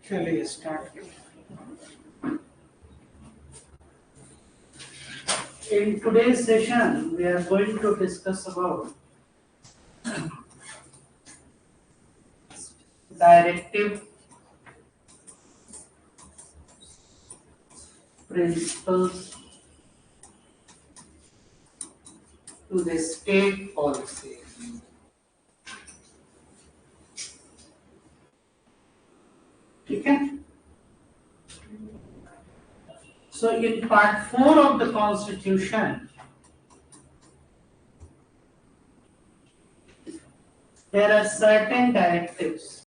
चलिए स्टार्ट करें. In today's session, we are going to discuss about directive principles to the state policy. ठीक है? So in part 4 of the constitution, there are certain directives,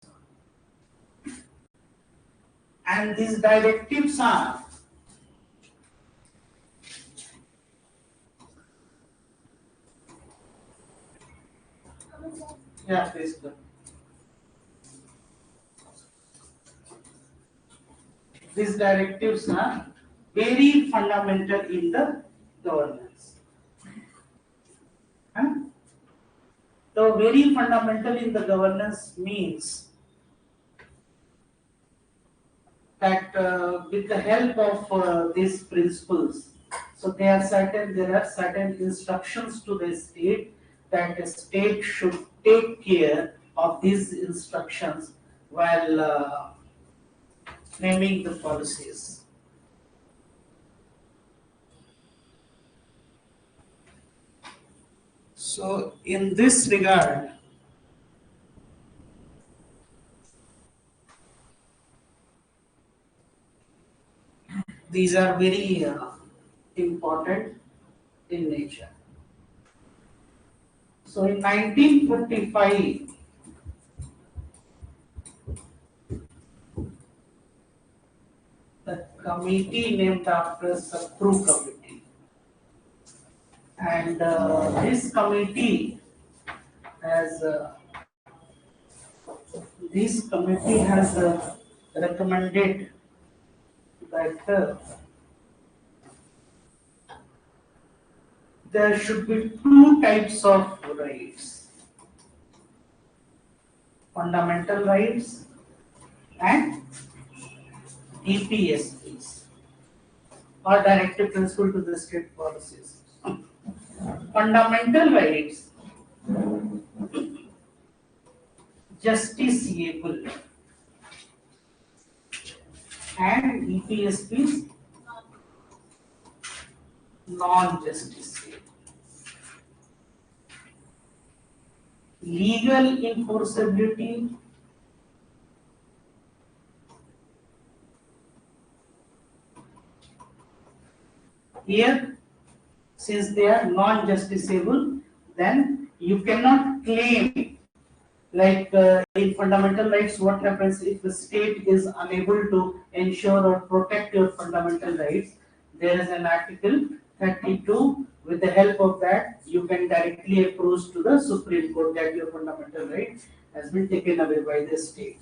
and these directives are please go. These directives are very fundamental in the governance. Huh? So very fundamental in the governance means that with the help of these principles, so there are certain instructions to the state that the state should take care of these instructions while framing the policies. So in this regard, these are very important in nature. So in 1955, the committee named after Sapru Committee, and this committee has recommended that there should be two types of rights: fundamental rights and DPSPs, or directive principle to the state policies. Fundamental rights, justiciable, and DPSPs, non-justiciable. Legal enforceability, here, since they are non-justiciable, then you cannot claim, like in fundamental rights, what happens if the state is unable to ensure or protect your fundamental rights? There is an article 32. With the help of that, you can directly approach to the Supreme Court that your fundamental right has been taken away by the state.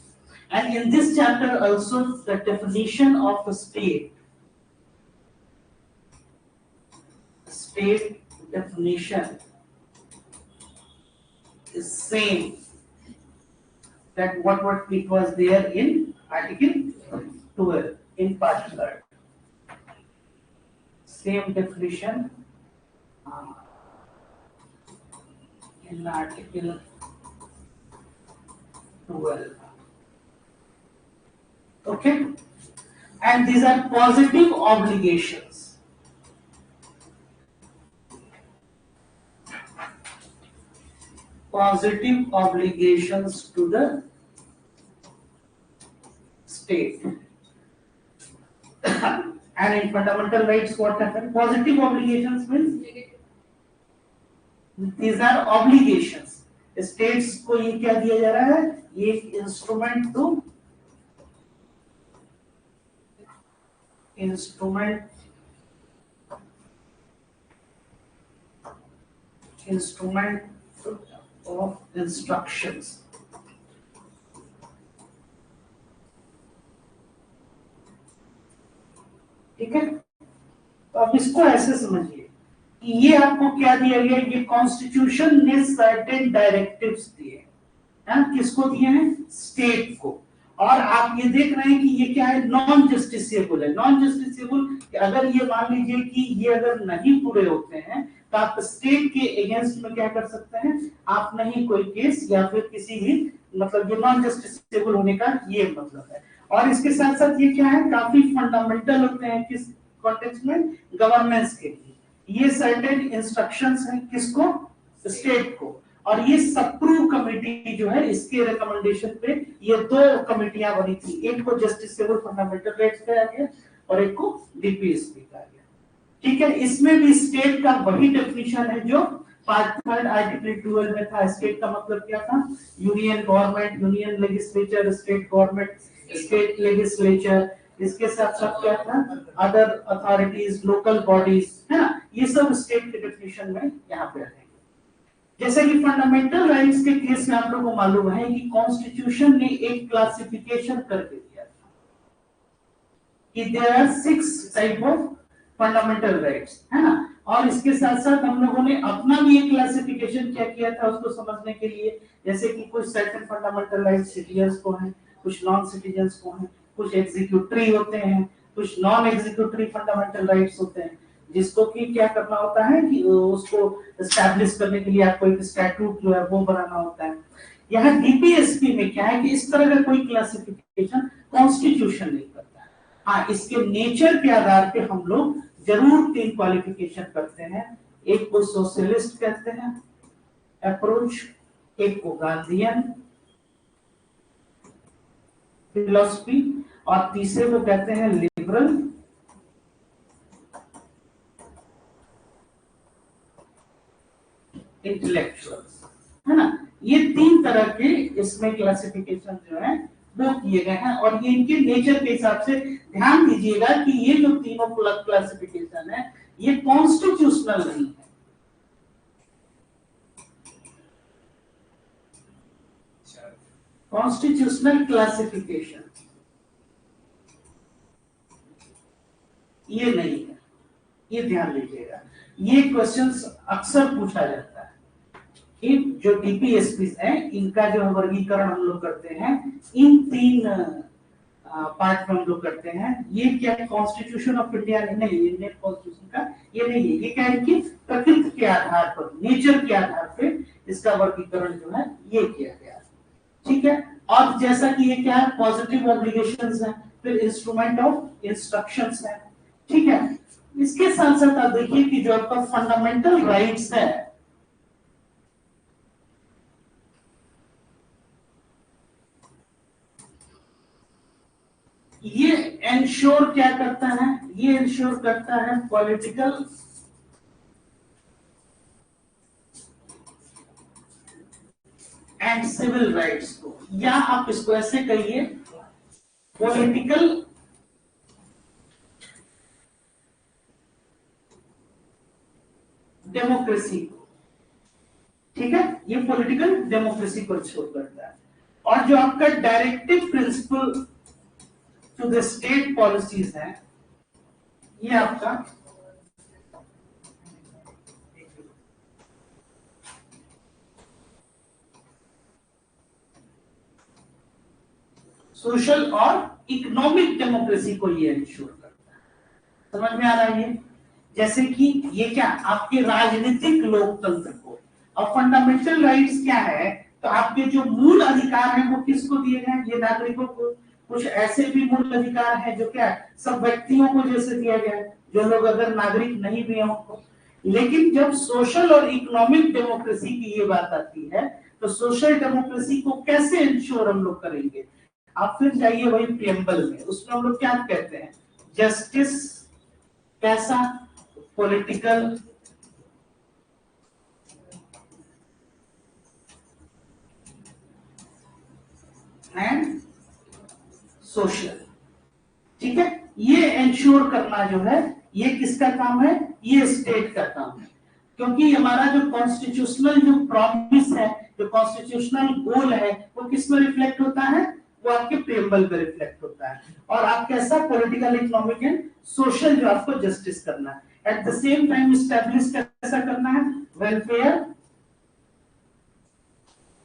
And in this chapter also, the definition of a state definition is same that what it was there in Article 12 in part 3rd. Same definition in Article 12. Okay? And these are positive obligations. Positive obligations to the state. And in fundamental rights, what happens? Positive obligations means these are obligations. States को ये क्या दिया जा रहा है? ये instrument of instructions. ठीक है? तो आप इसको ऐसे समझिए कि ये आपको क्या दिया गया? ये कॉन्स्टिट्यूशन ने सर्टेन डायरेक्टिव्स दिए हैं. किसको दिए हैं? स्टेट को. और आप ये देख रहे हैं कि ये क्या है, नॉन जस्टिसेबल है। नॉन जस्टिसेबल अगर ये मान लीजिए कि ये अगर नहीं पूरे होते हैं तो आप स्टेट के अगेंस्ट में क्या कर सकते हैं, आप नहीं कोई केस या फिर किसी भी, मतलब ये नॉन जस्टिसेबल होने का ये मतलब है। और इसके साथ साथ ये क्या है, काफी फंडामेंटल होते हैं किस कॉन्टेक्स्ट में, गवर्नेंस के लिए। ये सर्टेन इंस्ट्रक्शंस हैं किसको, स्टेट को। और ये सप्रूव कमेटी जो है, इसके रिकमेंडेशन पे ये दो कमेटियां बनी थी, एक को जस्टिसेबल फंडामेंटल राइट्स कहा गया और एक को डीपीएसपी कहा गया। ठीक है, इसमें भी स्टेट का वही डेफिनेशन है जो थर्ड आर्टिकल 12 में था। स्टेट का मतलब क्या था, union government, union legislature, state government, state legislature, इसके साथ साथ क्या था, अदर अथॉरिटीज, लोकल बॉडीज, है ना, ये सब स्टेट के डेफिनेशन में यहाँ पे रहेंगे। जैसे कि फंडामेंटल राइट्स के केस में आप लोगों को मालूम है कि कॉन्स्टिट्यूशन ने एक क्लासिफिकेशन करके दिया था कि there are 6 type of fundamental rights, है ना। और इसके साथ साथ हम लोगों ने अपना भी एक क्लासिफिकेशन क्या किया था उसको समझने के लिए, जैसे कि कुछ सर्टेन फंडामेंटल राइट्स सिटीजन्स को हैं, कुछ नॉन सिटीजन्स को हैं, कुछ एग्जीक्यूटरी होते हैं, कुछ नॉन एग्जीक्यूटरी फंडामेंटल राइट्स होते हैं, जिसको कि क्या करना होता है कि उसको एस्टैब्लिश करने के लिए आपको एक स्टैट्यूट जो है वो बनाना होता है। यहाँ डीपीएसपी में क्या है कि इस तरह का कोई क्लासिफिकेशन कॉन्स्टिट्यूशन नहीं करता है। हाँ, इसके नेचर के आधार पे हम लोग जरूर 3 क्वालिफिकेशन करते हैं। एक को सोशलिस्ट कहते हैं अप्रोच, एक को गांधीयन फिलॉसफी, और तीसरे को कहते हैं लिबरल इंटेलेक्चुअल्स, है ना। ये 3 तरह के इसमें क्लासिफिकेशन जो है वो किए गए हैं। और ये इनके नेचर के हिसाब से ध्यान दीजिएगा कि ये जो तीनों क्लासिफिकेशन है ये कॉन्स्टिट्यूशनल नहीं है। कॉन्स्टिट्यूशनल क्लासिफिकेशन ये नहीं है, ये ध्यान लीजिएगा। ये क्वेश्चंस अक्सर पूछा जाता है कि जो डीपीएसपी है इनका जो वर्गीकरण हम लोग करते हैं इन 3 पार्ट में हम लोग करते हैं। ये क्या कॉन्स्टिट्यूशन ऑफ इंडिया नहीं, इंडियन कॉन्स्टिट्यूशन का ये नहीं है। ये क्या है कि प्रकृति के आधार पर, नेचर के आधार पे इसका वर्गीकरण जो है ये किया गया। ठीक है, और जैसा कि ये क्या है, पॉजिटिव ऑब्लिगेशंस है, फिर इंस्ट्रूमेंट ऑफ इंस्ट्रक्शंस है। ठीक है, इसके साथ साथ आप देखिए कि जो आपका फंडामेंटल राइट्स है, ये इंश्योर क्या करता है, ये इंश्योर करता है पॉलिटिकल एंड सिविल राइट्स को, या आप इसको ऐसे कहिए पॉलिटिकल डेमोक्रेसी को। ठीक है, ये पॉलिटिकल डेमोक्रेसी को इंश्योर करता है। और जो आपका directive principle to the state policies है, ये आपका सोशल और इकोनॉमिक डेमोक्रेसी को ये इंश्योर करता है। समझ में आ रहा है ये? जैसे कि ये क्या आपके राजनीतिक लोकतंत्र को, और फंडामेंटल राइट्स क्या है, तो आपके जो मूल अधिकार हैं वो किसको दिए गए, ये नागरिकों को। कुछ ऐसे भी मूल अधिकार हैं जो क्या सब व्यक्तियों को जैसे दिया गया है, जो लोग अगर नागरिक नहीं भी हैं उनको। लेकिन जब सोशल और इकोनॉमिक डेमोक्रेसी की ये बात आती है तो सोशल डेमोक्रेसी को कैसे इंश्योर हम लोग करेंगे, आप फिर जाइए वही प्रियम्बल में, उसमें हम लोग क्या कहते हैं, जस्टिस कैसा, पॉलिटिकल एंड सोशल। ठीक है, ये इंश्योर करना जो है ये किसका काम है, ये स्टेट का काम है। क्योंकि हमारा जो कॉन्स्टिट्यूशनल जो प्रॉमिस है, जो कॉन्स्टिट्यूशनल गोल है, वो किस में रिफ्लेक्ट होता है, वो आपके प्रियम्बल पे रिफ्लेक्ट होता है। और आप कैसा पॉलिटिकल, इकोनॉमिक एंड सोशल जो आपको जस्टिस करना है, at the same time establish कैसा करना है, वेलफेयर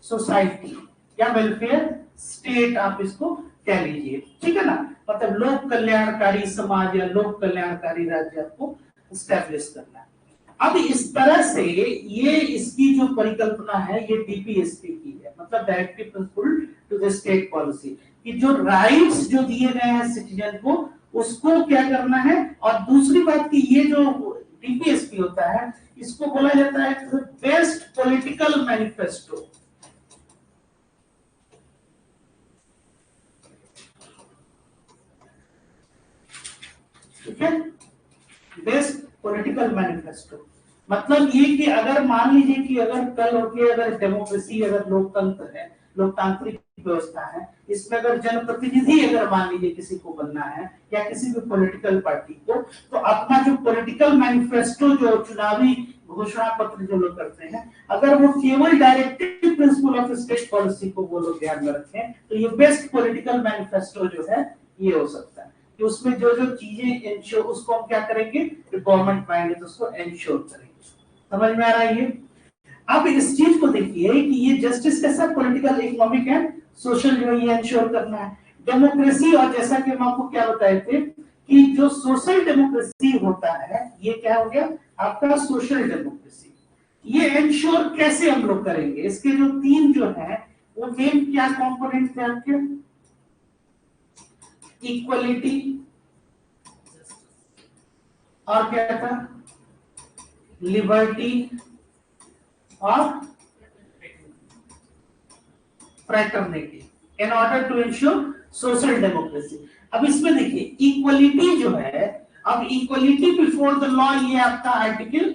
सोसाइटी, या वेलफेयर स्टेट आप इसको कह लीजिए, ठीक है ना। मतलब लोक कल्याणकारी समाज या लोक कल्याणकारी राज्य आपको स्टैब्लिश करना है। अब इस तरह से ये इसकी जो परिकल्पना है ये डीपीएसपी की है, मतलब directive principle to the state policy, कि जो राइट्स जो दिए गए हैं सिटीजन को उसको क्या करना है। और दूसरी बात कि ये जो डीपीएसपी होता है इसको बोला जाता है बेस्ट पॉलिटिकल मैनिफेस्टो। ठीक है, बेस्ट पॉलिटिकल मैनिफेस्टो मतलब ये कि अगर मान लीजिए कि अगर कल होके अगर डेमोक्रेसी अगर लोकतंत्र है, लोकतांत्रिक व्यवस्था है, इसमें अगर जनप्रतिनिधि अगर मान लीजिए किसी को बनना है या किसी भी पॉलिटिकल पार्टी को, तो अपना जो पॉलिटिकल मैनिफेस्टो जो चुनावी घोषणा पत्र जो लोग करते हैं, अगर वो केवल directive principle of state policy को वो लोग ध्यान में रखें तो ये बेस्ट पॉलिटिकल मैनिफेस्टो जो है ये हो सकता है कि उसमें जो जो चीजें इंश्योर उसको हम क्या करेंगे, गवर्नमेंट पाएंगे तो उसको इंश्योर करेंगे। समझ में आ रहा है ये। अब इस चीज को देखिए कि ये जस्टिस कैसा पॉलिटिकल इकोनॉमिक एंड सोशल जो ये इंश्योर करना है। डेमोक्रेसी, और जैसा कि हम आपको क्या बताए थे कि जो सोशल डेमोक्रेसी होता है ये क्या हो गया आपका सोशल डेमोक्रेसी, ये इंश्योर कैसे हम लोग करेंगे। इसके जो तीन जो है वो मेन क्या कंपोनेंट थे आपके, इक्वलिटी और क्या था, लिबर्टी और fraternity in order to ensure social democracy. अब इसमें देखिए इक्वलिटी जो है, अब इक्वलिटी बिफोर द लॉ ये आपका आर्टिकल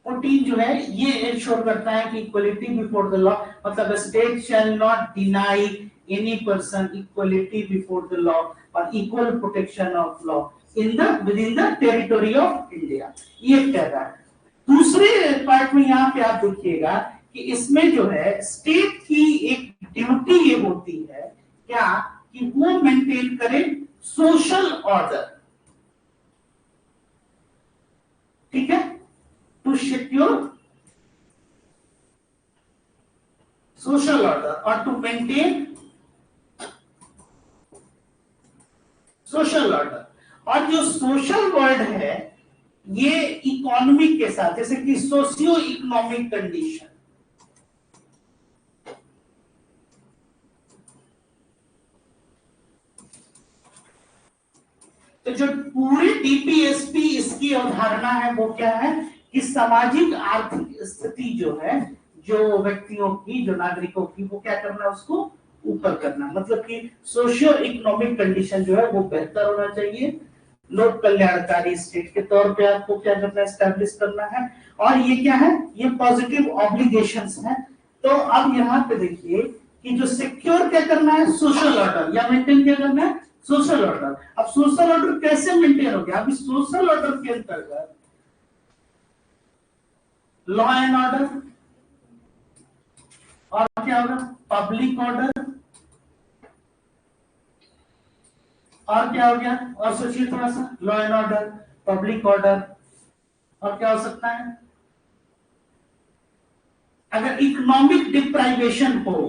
14 जो है ये इंश्योर करता है कि इक्वलिटी बिफोर द लॉ, मतलब state shall not deny any person equality before the law और equal protection of law in the within the territory of India, ये कह रहा है। दूसरे पार्ट में यहाँ पे आप देखिएगा कि इसमें जो है स्टेट की एक ड्यूटी ये होती है क्या कि वो मेंटेन करे सोशल ऑर्डर, ठीक है, टू सिक्योर सोशल ऑर्डर और टू मेंटेन सोशल ऑर्डर। और जो सोशल वर्ड है ये इकोनॉमिक के साथ, जैसे कि सोशियो इकोनॉमिक कंडीशन, तो जो पूरी डीपीएसपी इसकी अवधारणा है वो क्या है कि सामाजिक आर्थिक स्थिति जो है जो व्यक्तियों की जो नागरिकों की वो क्या करना उसको ऊपर करना, मतलब कि सोशियो इकोनॉमिक कंडीशन जो है वो बेहतर होना चाहिए, लोक कल्याणकारी स्टेट के तौर पे आपको क्या करना है एस्टैब्लिश करना है। और ये क्या है ये पॉजिटिव ऑब्लिगेशंस है। तो अब यहाँ पे देखिए कि जो सिक्योर क्या करना है सोशल ऑर्डर या मेंटेन क्या करना है सोशल ऑर्डर। अब सोशल ऑर्डर कैसे मेंटेन हो गया, अभी सोशल ऑर्डर के अंतर्गत लॉ एंड ऑर्डर और क्या होगा पब्लिक ऑर्डर और क्या हो गया, और सोचिए थोड़ा सा, law and order public order और क्या हो सकता है, अगर इकोनॉमिक डिप्राइवेशन हो,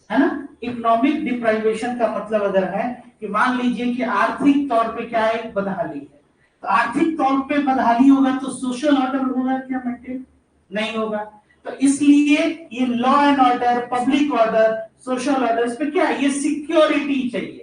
है ना, इकोनॉमिक डिप्राइवेशन का मतलब अगर है कि मान लीजिए कि आर्थिक तौर पे क्या है बदहाली है, तो आर्थिक तौर पे बदहाली होगा तो सोशल ऑर्डर होगा क्या मेंटेन, नहीं होगा। तो इसलिए ये law and order public order social order इस पे क्या है ये सिक्योरिटी चाहिए,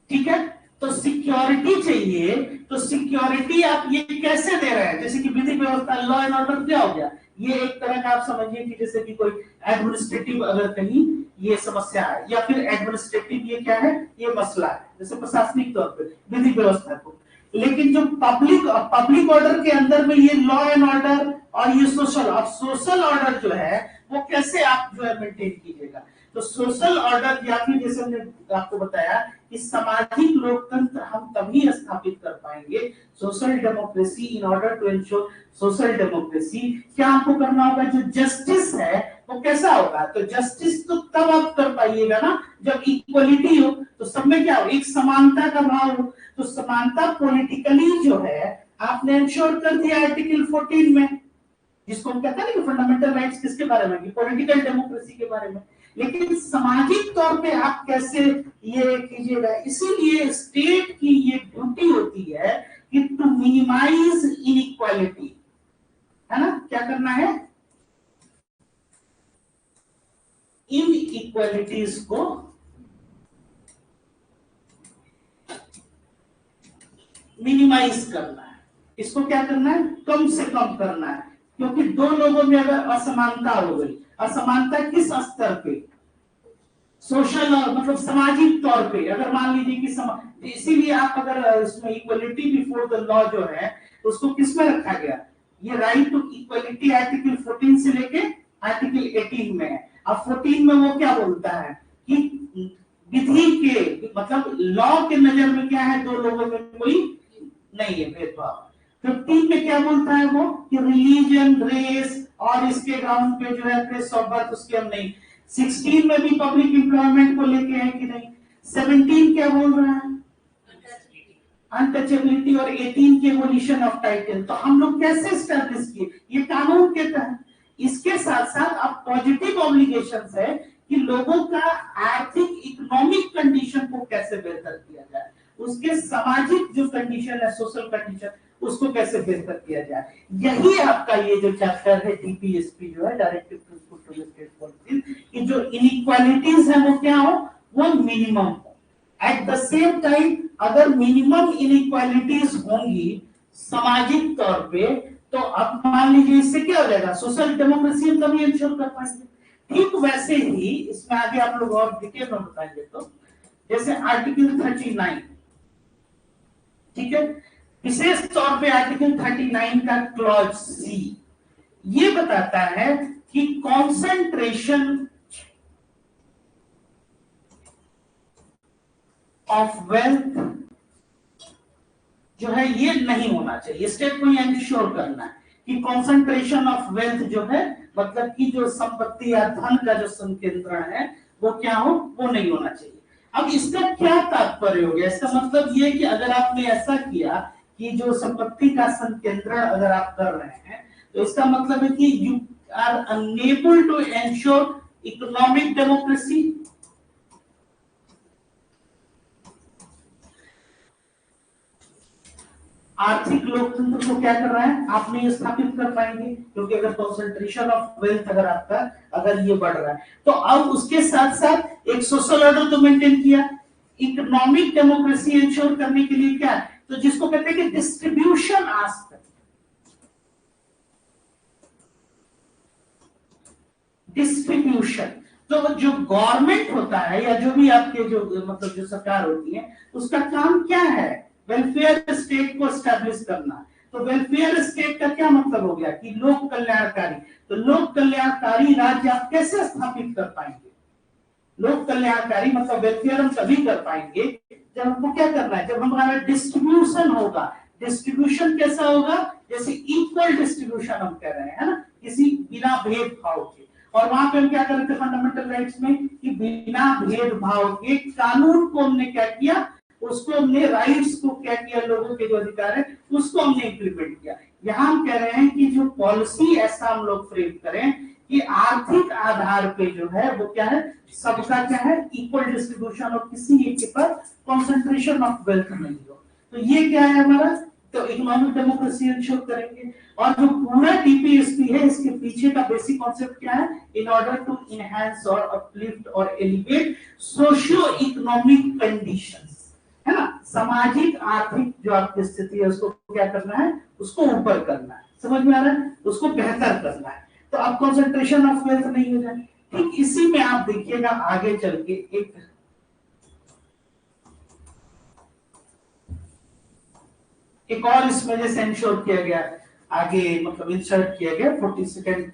ठीक है। तो सिक्योरिटी चाहिए, तो सिक्योरिटी आप ये कैसे दे रहे हैं, जैसे कि विधि व्यवस्था लॉ एंड ऑर्डर क्या हो गया, ये एक तरह का आप समझिए कि जैसे कि कोई एडमिनिस्ट्रेटिव अगर कहीं ये समस्या है या फिर एडमिनिस्ट्रेटिव ये क्या है ये मसला है, जैसे प्रशासनिक तौर पे विधि व्यवस्था को। लेकिन जो पब्लिक ऑर्डर के अंदर में ये लॉ एंड ऑर्डर और ये सोशल ऑर्डर जो है वो कैसे आप जो है मेंटेन कीजिएगा। तो सोशल ऑर्डर या फिर जैसे हमने आपको बताया कि सामाजिक लोकतंत्र हम तभी स्थापित कर पाएंगे, social democracy in order to ensure social democracy क्या आपको करना होगा, जो जस्टिस है वो कैसा होगा, तो जस्टिस तो तब आप कर पाइएगा ना जब इक्वलिटी हो, तो सब में क्या हो एक समानता का भाव हो। तो समानता पॉलिटिकली जो है आपने इंश्योर कर दिया आर्टिकल 14 में, जिसको हम कहते हैं ना कि फंडामेंटल राइट्स किसके बारे में, पॉलिटिकल डेमोक्रेसी के बारे में। लेकिन सामाजिक तौर पे आप कैसे ये कीजिएगा, इसीलिए स्टेट की ये ड्यूटी होती है कि टू मिनिमाइज इनइक्वालिटी, है ना, क्या करना है, इनइक्वालिटीज को मिनिमाइज करना है, इसको क्या करना है, कम से कम करना है। क्योंकि दो लोगों में अगर असमानता हो गई, असमानता किस स्तर पे, सोशल मतलब सामाजिक तौर पे, अगर मान लीजिए कि इसीलिए आप अगर इसमें इक्वलिटी बिफोर द लॉ जो है उसको किस में रखा गया, ये राइट टू इक्वलिटी आर्टिकल 14 से लेके आर्टिकल 18 में है। अब 14 में वो क्या बोलता है कि विधि के मतलब लॉ के नजर में क्या है, दो लोगों में कोई नहीं है भेदभाव। 15 में क्या बोलता है वो कि रिलीजन, रेस और इसके ग्राउंड पे जो है प्लेस ऑफ बर्थ उसके हम नहीं। 16 में भी पब्लिक एम्प्लॉयमेंट को लेके है कि नहीं। 17 क्या बोल रहा है, अनटचेबिलिटी, और 18 की एबोलिशन ऑफ टाइटल। तो हम लोग कैसे स्टैब्लिश किए, ये कानून के तहत। इसके साथ साथ अब पॉजिटिव ऑब्लिगेशंस है कि लोगों का आर्थिक इकोनॉमिक कंडीशन को कैसे बेहतर किया जाए, उसके सामाजिक जो कंडीशन है, सोशल कंडीशन, उसको कैसे बेहतर किया जाए। यही आपका ये जो चैप्टर है डीपीएसपी जो है, directive principle to state policy, कि जो इनइक्वालिटीज है वो क्या हो, वो मिनिमम हो। एट द सेम टाइम अगर मिनिमम इनइक्वालिटीज होंगी सामाजिक तौर पे, तो अब मान लीजिए इससे क्या हो जाएगा, सोशल डेमोक्रेसी हम तभी इंश्योर कर पाएंगे। ठीक वैसे ही इसमें आगे आप लोग और डिटेल में बताएंगे। तो जैसे आर्टिकल 39, ठीक है, विशेष तौर पे आर्टिकल 39 का क्लॉज सी ये बताता है कि कॉन्सेंट्रेशन ऑफ वेल्थ जो है ये नहीं होना चाहिए। स्टेट को ये इंश्योर करना है कि कॉन्सेंट्रेशन ऑफ वेल्थ जो है, मतलब कि जो संपत्ति या धन का जो संकेंद्रण है वो क्या हो, वो नहीं होना चाहिए। अब इसका क्या तात्पर्य हो गया, इसका मतलब ये कि अगर आपने ऐसा किया कि जो संपत्ति का संकेंद्रण अगर आप कर रहे हैं, तो इसका मतलब है कि you are unable to ensure economic democracy, आर्थिक लोकतंत्र को क्या कर रहा है, आप नहीं स्थापित कर पाएंगे। क्योंकि अगर कॉन्सेंट्रेशन ऑफ वेल्थ अगर आपका अगर ये बढ़ रहा है, तो अब उसके साथ साथ एक सोशल ऑर्डर तो मेंटेन किया, इकोनॉमिक डेमोक्रेसी इंश्योर करने के लिए क्या, तो जिसको कहते हैं कि डिस्ट्रीब्यूशन आस्पेक्ट, डिस्ट्रीब्यूशन। तो जो गवर्नमेंट होता है या जो भी आपके जो मतलब जो सरकार होती है, उसका काम क्या है, वेलफेयर स्टेट को एस्टैब्लिश करना। तो वेलफेयर स्टेट का क्या मतलब हो गया कि लोक कल्याणकारी। तो लोक कल्याणकारी राज्य आप कैसे स्थापित कर पाएंगे, लोक कल्याणकारी मतलब वेलफेयर हम तभी कर पाएंगे जब हमको क्या करना है, जब हमारा डिस्ट्रीब्यूशन होगा। डिस्ट्रीब्यूशन कैसा होगा, जैसे इक्वल डिस्ट्रीब्यूशन हम कह रहे हैं, है ना, किसी बिना भेदभाव के। और वहां पे हम क्या कर रहे थे फंडामेंटल राइट्स में कि बिना भेदभाव के कानून को हमने क्या किया, उसको हमने राइट्स को क्या किया, लोगों के जो अधिकार है उसको हमने इंप्लीमेंट किया। यहाँ हम कह रहे हैं कि जो पॉलिसी ऐसा हम लोग फ्रेम करें कि आर्थिक आधार पे जो है वो क्या है, सबका क्या है, इक्वल डिस्ट्रीब्यूशन, और किसी एक के पर कॉन्सेंट्रेशन ऑफ वेल्थ नहीं हो। तो ये क्या है हमारा, तो इकोनॉमिक डेमोक्रेसी इंश्योर करेंगे। और जो पूरा डीपीएसपी है इसके पीछे का बेसिक कॉन्सेप्ट क्या है, इन ऑर्डर टू इनहैंस और अपलिफ्ट और एलिवेट सोशियो इकोनॉमिक कंडीशंस, है ना, सामाजिक आर्थिक जो आपकी स्थिति है उसको क्या करना है, उसको ऊपर करना है, समझ में आ रहा है, उसको बेहतर करना है। तो अब कॉन्सेंट्रेशन ऑफ वेल्थ नहीं हो जाए। ठीक इसी में आप देखिएगा आगे चल के एक और इसमें जैसे इंश्योर किया गया, आगे मतलब इंसर्ट किया गया 42nd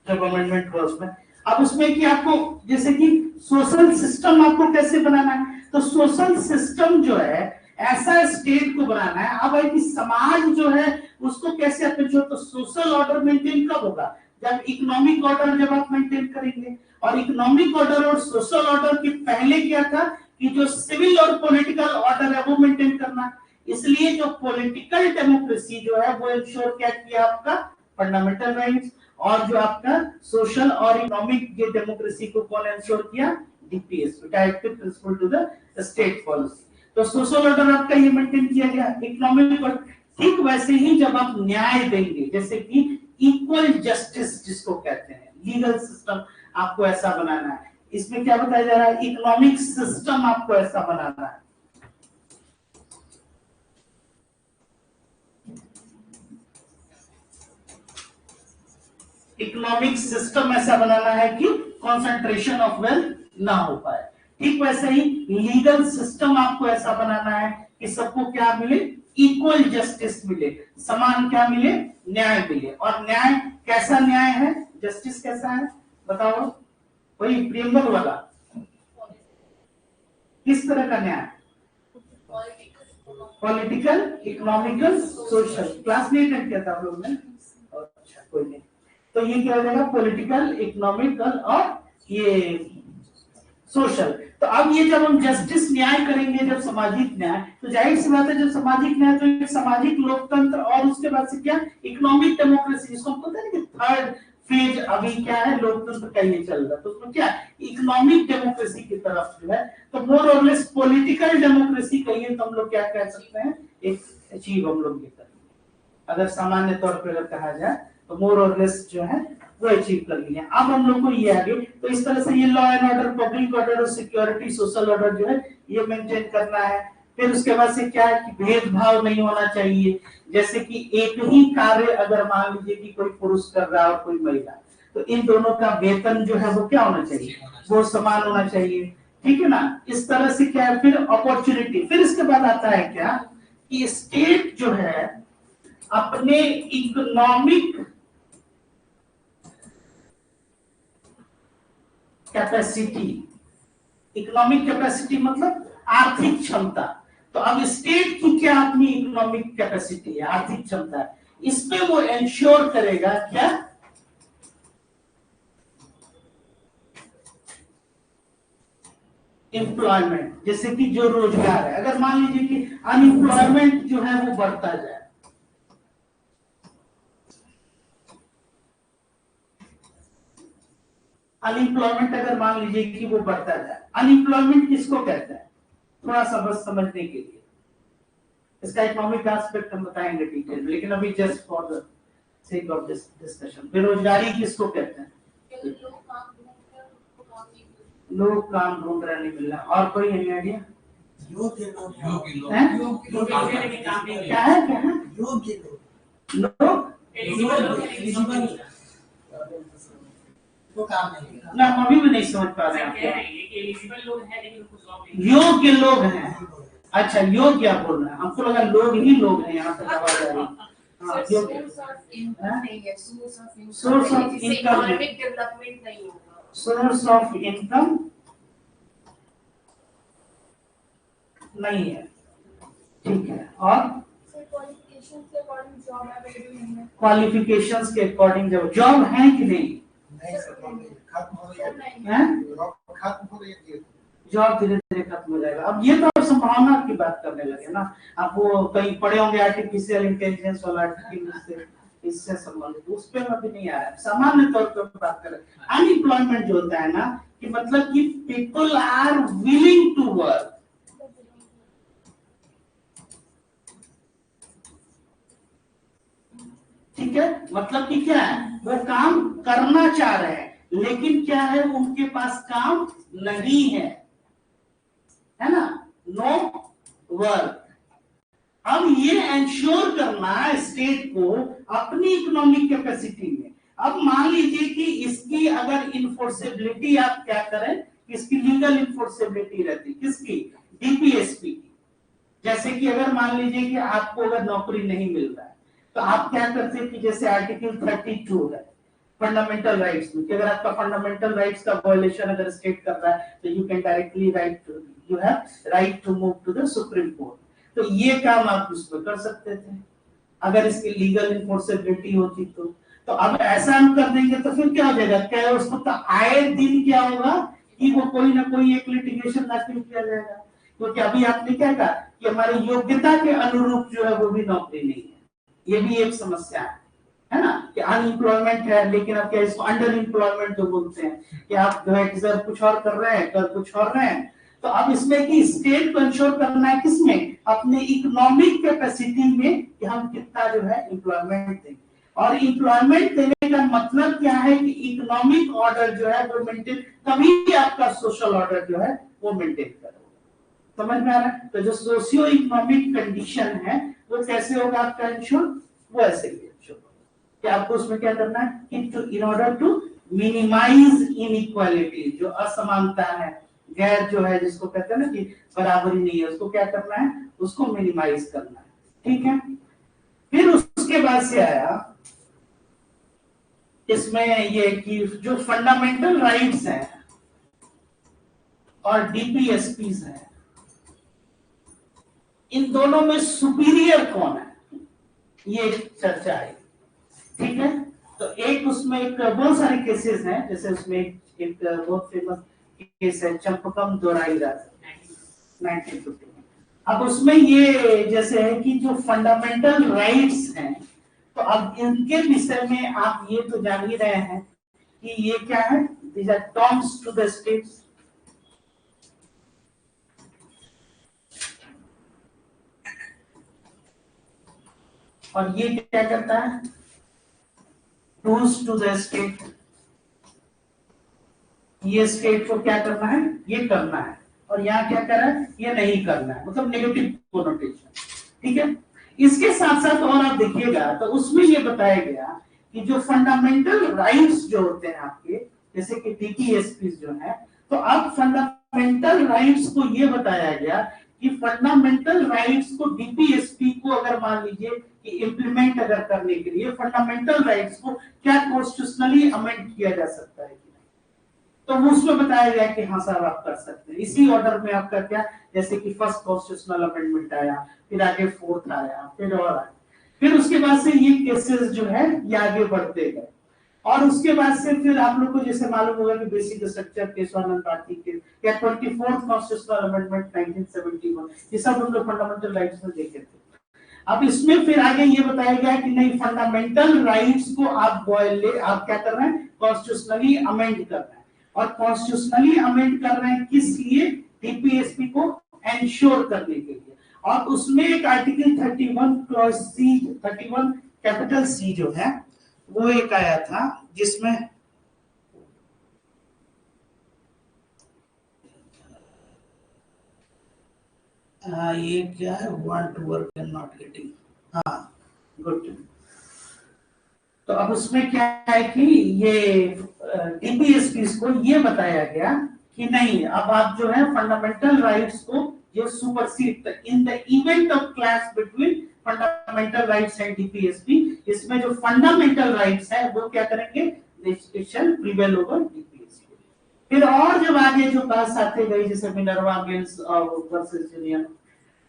जब अमेंडमेंट हुआ उसमें। अब उसमें कि आपको जैसे कि सोशल सिस्टम आपको कैसे बनाना है, तो सोशल सिस्टम जो है ऐसा स्टेट को बनाना है। अब है कि समाज जो है उसको कैसे अपने जो, तो सोशल ऑर्डर मेंटेन कब होगा, जब इकोनॉमिक ऑर्डर जब आप मेंटेन करेंगे। और इकोनॉमिक ऑर्डर और सोशल ऑर्डर के पहले क्या था कि जो सिविल और पॉलिटिकल ऑर्डर है वो मेंटेन करना। इसलिए जो पॉलिटिकल डेमोक्रेसी जो है वो इंश्योर क्या किया आपका, फंडामेंटल राइट्स, और जो आपका सोशल और इकोनॉमिक ये डेमोक्रेसी को कौन इंश्योर किया, DPSP, directive principle to the state policy. तो सोशल ऑर्डर आपका ये मेंटेन किया गया, इकोनॉमिक और ठीक वैसे ही जब आप न्याय देंगे, जैसे कि इक्वल जस्टिस जिसको कहते हैं, लीगल सिस्टम आपको ऐसा बनाना है, इसमें क्या बताया जा रहा है, इकोनॉमिक सिस्टम आपको ऐसा बनाना है। इकोनॉमिक सिस्टम ऐसा बनाना है कि कंसंट्रेशन ऑफ वेल्थ ना हो पाए। ठीक वैसे ही लीगल सिस्टम आपको ऐसा बनाना है कि सबको क्या मिले, इक्वल जस्टिस मिले, समान क्या मिले, न्याय मिले। और न्याय कैसा न्याय है, जस्टिस कैसा है बताओ, वही प्रियम्बल वाला, किस तरह का न्याय, पॉलिटिकल, इकोनॉमिकल, सोशल। क्लास नहीं अटेंड किया था आप लोग ने, अच्छा कोई नहीं। तो ये क्या हो जाएगा, पॉलिटिकल, इकोनॉमिकल और ये सोशल। तो अब ये जब हम जस्टिस न्याय करेंगे, जब सामाजिक न्याय, तो जाहिर सी बात है जब सामाजिक न्याय तो एक सामाजिक लोकतंत्र, और उसके बाद से क्या, इकोनॉमिक डेमोक्रेसी, जिसको हम कहते हैं कि थर्ड फेज अभी क्या है, लोकतंत्र का ये चल रहा है। तो उसमें क्या, इकोनॉमिक डेमोक्रेसी की तरफ जो है, तो मोर और लेस पॉलिटिकल डेमोक्रेसी कहिए तो हम लोग क्या कह सकते हैं, एक अचीव हम लोग ये करेंगे। अगर सामान्य तौर पर अगर कहा जाए तो मोर और लेस जो है वो अचीव कर लिया। अब हम लोग को ये आगे, तो इस तरह से ये law and order, public order और सिक्योरिटी, सोशल ऑर्डर जो है ये मेंटेन करना है। फिर उसके बाद से क्या है कि भेदभाव नहीं होना चाहिए, जैसे कि एक ही कार्य अगर मान लीजिए कि कोई पुरुष कर रहा है और कोई महिला, तो इन दोनों का वेतन जो है वो क्या होना चाहिए, वो समान होना चाहिए, ठीक है ना। इस तरह से क्या है, फिर अपॉर्चुनिटी। फिर इसके बाद आता है क्या कि स्टेट जो है अपने इकोनॉमिक कैपेसिटी, इकोनॉमिक कैपेसिटी मतलब आर्थिक क्षमता, तो अब स्टेट की क्या अपनी इकोनॉमिक कैपेसिटी है, आर्थिक क्षमता है, इसमें वो इंश्योर करेगा क्या, एम्प्लॉयमेंट। जैसे कि जो रोजगार है, अगर मान लीजिए कि अनएम्प्लॉयमेंट जो है वो बढ़ता जाए, अनएम्प्लॉयमेंट अगर मान लीजिए कि वो बढ़ता जाए, अनएम्प्लॉयमेंट किसको कहते हैं, थोड़ा सा बस समझने के लिए, इसका इकोनॉमिक एस्पेक्ट हम बताएंगे डिटेल में, लेकिन अभी just for the sake of this discussion, बेरोजगारी किसको कहते हैं, लोग काम ढूंढ रहे नहीं मिल रहा। और कोई आइडिया, योग्य लोग, क्या है, योग्य लोग तो काम नहीं, ना, हम अभी भी नहीं समझ पा रहे हैं, योग्य लोग हैं, अच्छा योग्य आप बोल रहे हैं, हमको लगा लोग ही लोग हैं, यहाँ तक आवाज आ रही। Source of income, source of income नहीं है, ठीक है। और क्वालिफिकेशंस के अकॉर्डिंग जॉब है कि नहीं, जॉब धीरे धीरे खत्म हो जाएगा। अब ये तो आप संभावना की बात करने लगे ना, आप वो कहीं पढ़े होंगे आर्टिफिशियल इंटेलिजेंस वाला, इससे संबंधित, उस पर अभी नहीं आ रहा है, सामान्य तौर पर बात करें। अनएम्प्लॉयमेंट जो होता है ना, कि मतलब कि people are willing to work, ठीक है, मतलब कि क्या है, वो काम करना चाह रहे हैं, लेकिन क्या है, उनके पास काम नहीं है ना, नो वर्क। अब ये इंश्योर करना स्टेट को अपनी इकोनॉमिक कैपेसिटी में। अब मान लीजिए कि इसकी अगर इन्फोर्सेबिलिटी आप क्या करें, इसकी लीगल इन्फोर्सेबिलिटी रहती, किसकी, डीपीएसपी की। जैसे कि अगर मान लीजिए कि आपको अगर नौकरी नहीं मिल रहा है, तो आप क्या करते हैं कि जैसे आर्टिकल 32 है फंडामेंटल राइट्स में, कि अगर आपका फंडामेंटल राइट्स का वायलेशन अगर स्टेट कर रहा है, तो you can directly you have right to move to the Supreme Court. तो ये काम आप उसमें कर सकते थे अगर इसकी लीगल इन्फोर्सेबिलिटी होती तो अब ऐसा हम कर देंगे तो फिर क्या हो जाएगा, क्या उसको तो आए दिन क्या होगा कि वो कोई ना कोई एक लिटिगेशन दाखिल किया जाएगा, क्योंकि अभी आपने क्या कहा कि हमारी योग्यता के अनुरूप जो है वो भी नौकरी नहीं है, ये भी एक समस्या है ना। कि अनएम्प्लॉयमेंट है, लेकिन अब क्या इसको अंडर एम्प्लॉयमेंट जो बोलते हैं कि आप जो है सर कुछ और कर रहे हैं, कर कुछ और रहे हैं। तो अब इसमें कि स्टेट को इंश्योर करना है किसमें, अपने इकोनॉमिक कैपेसिटी में कि हम कितना जो है एम्प्लॉयमेंट देंगे। और एम्प्लॉयमेंट देने का मतलब क्या है कि इकोनॉमिक ऑर्डर जो है वो मेंटेन, तभी आपका सोशल ऑर्डर जो है वो मेंटेन करेगा। समझ में आ रहा है? तो जो सोशियो इकोनॉमिक कंडीशन है वो कैसे होगा आपका इंश्योर, वो ऐसे ही इंश्योर होगा कि आपको उसमें क्या करना है कि in order to minimize inequality, जो असमानता है, गैर जो है जिसको कहते हैं ना कि बराबरी नहीं है, उसको क्या करना है, उसको मिनिमाइज करना है। ठीक है, फिर उसके बाद से आया इसमें ये कि जो फंडामेंटल राइट्स हैं और डीपीएसपीज हैं, इन दोनों में सुपीरियर कौन है, ये चर्चा आई। ठीक है, तो एक उसमें एक बहुत सारे केसेस हैं, जैसे उसमें एक बहुत फेमस केस है चंपकम दोराई राजा 1950 में। अब उसमें ये जैसे है कि जो फंडामेंटल राइट्स हैं, तो अब इनके विषय में आप ये तो जान ही रहे हैं कि ये क्या है, these are terms to the states. और ये क्या करता है, टूल्स टू द स्टेट, ये स्टेट को क्या करना है, ये करना है, और यहाँ क्या कर रहा है, ये नहीं करना है, मतलब नेगेटिव कोनोटेशन। ठीक है, इसके साथ साथ और आप देखिएगा तो उसमें ये बताया गया कि जो फंडामेंटल राइट्स जो होते हैं आपके, जैसे कि डीपीएसपी जो है, तो अब फंडामेंटल राइट्स को ये बताया गया कि फंडामेंटल राइट्स को डीपीएसपी को अगर मान लीजिए कि इंप्लीमेंट अगर करने के लिए फंडामेंटल राइट्स को क्या कॉन्स्टिट्यूशनली अमेंड किया जा सकता है, तो उसमें बताया गया कि हाँ सर आप कर सकते हैं। इसी ऑर्डर में आपका क्या, जैसे कि फर्स्ट कॉन्स्टिट्यूशनल अमेंडमेंट आया, फिर आगे फोर्थ आया, फिर और आया, फिर उसके बाद से ये केसेस जो है ये आगे बढ़ते गए। और उसके बाद से फिर आप लोग को जैसे मालूम होगा कि बेसिक स्ट्रक्चर केशवानंद भारती के या 24th कॉन्स्टिट्यूशनल अमेंडमेंट 1971, ये सब हम लोग फंडामेंटल राइट्स में देखे थे। अब इसमें फिर आगे ये बताया गया कि नहीं, फंडामेंटल राइट्स को आप आप क्या कर रहे हैं, कॉन्स्टिट्यूशनली अमेंड कर रहे हैं। और कॉन्स्टिट्यूशनली अमेंड कर रहे हैं किस लिए, डीपीएसपी को एंश्योर करने के लिए। और उसमें एक article 31 clause C, 31 capital C जो है वो एक आया था, जिसमें ये क्या है, want to work and not getting, हाँ गुड। तो अब उसमें क्या है कि ये डीपीएसपी को ये बताया गया कि नहीं, अब आप जो है फंडामेंटल राइट्स को ये supersede in the event of clash between fundamental rights and DPSP, इसमें जो फंडामेंटल राइट्स है वो क्या करेंगे, दे शैल प्रिवेल ओवर डीपीएसपी। फिर और जब आगे जो केस आते गए, जैसे Minerva mills versus union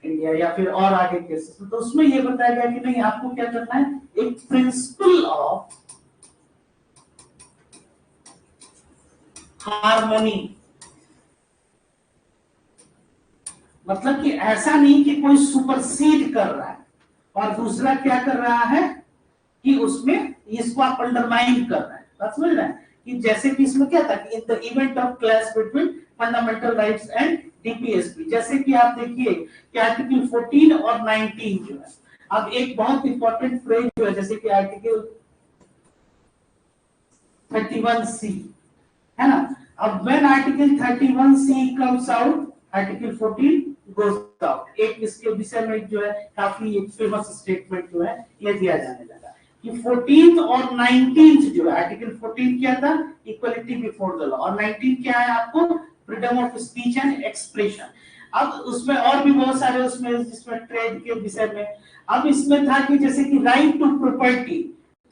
India या फिर और आगे केसेस, तो उसमें ये बताया गया कि नहीं, आपको क्या करना है, एक प्रिंसिपल ऑफ हार्मोनी, मतलब कि ऐसा नहीं कि कोई सुपरसीड कर रहा है और दूसरा क्या कर रहा है कि उसमें इसको आप अंडरमाइन कर रहे हैं। बात समझ रहे हैं कि जैसे कि इसमें क्या था कि in the event of clash between fundamental rights and DPSP, जैसे कि आप देखिए कि आर्टिकल 14 और 19 जो है, अब एक बहुत इंपॉर्टेंट फ्रेज जो है, जैसे कि आर्टिकल 31C है ना, अब when article 31C comes out, article 14 goes out. एक इसके विषय में जो है काफी फेमस स्टेटमेंट जो है ये दिया जाने लगा कि 14th और 19th जो है, आर्टिकल 14 क्या था, इक्वलिटी बिफोर द लॉ, और 19 क्या है आपको, freedom of speech and expression. अब उसमें और भी बहुत सारे उसमें, जिसमें ट्रेड के विषय में, अब इसमें था कि जैसे कि राइट टू प्रॉपर्टी,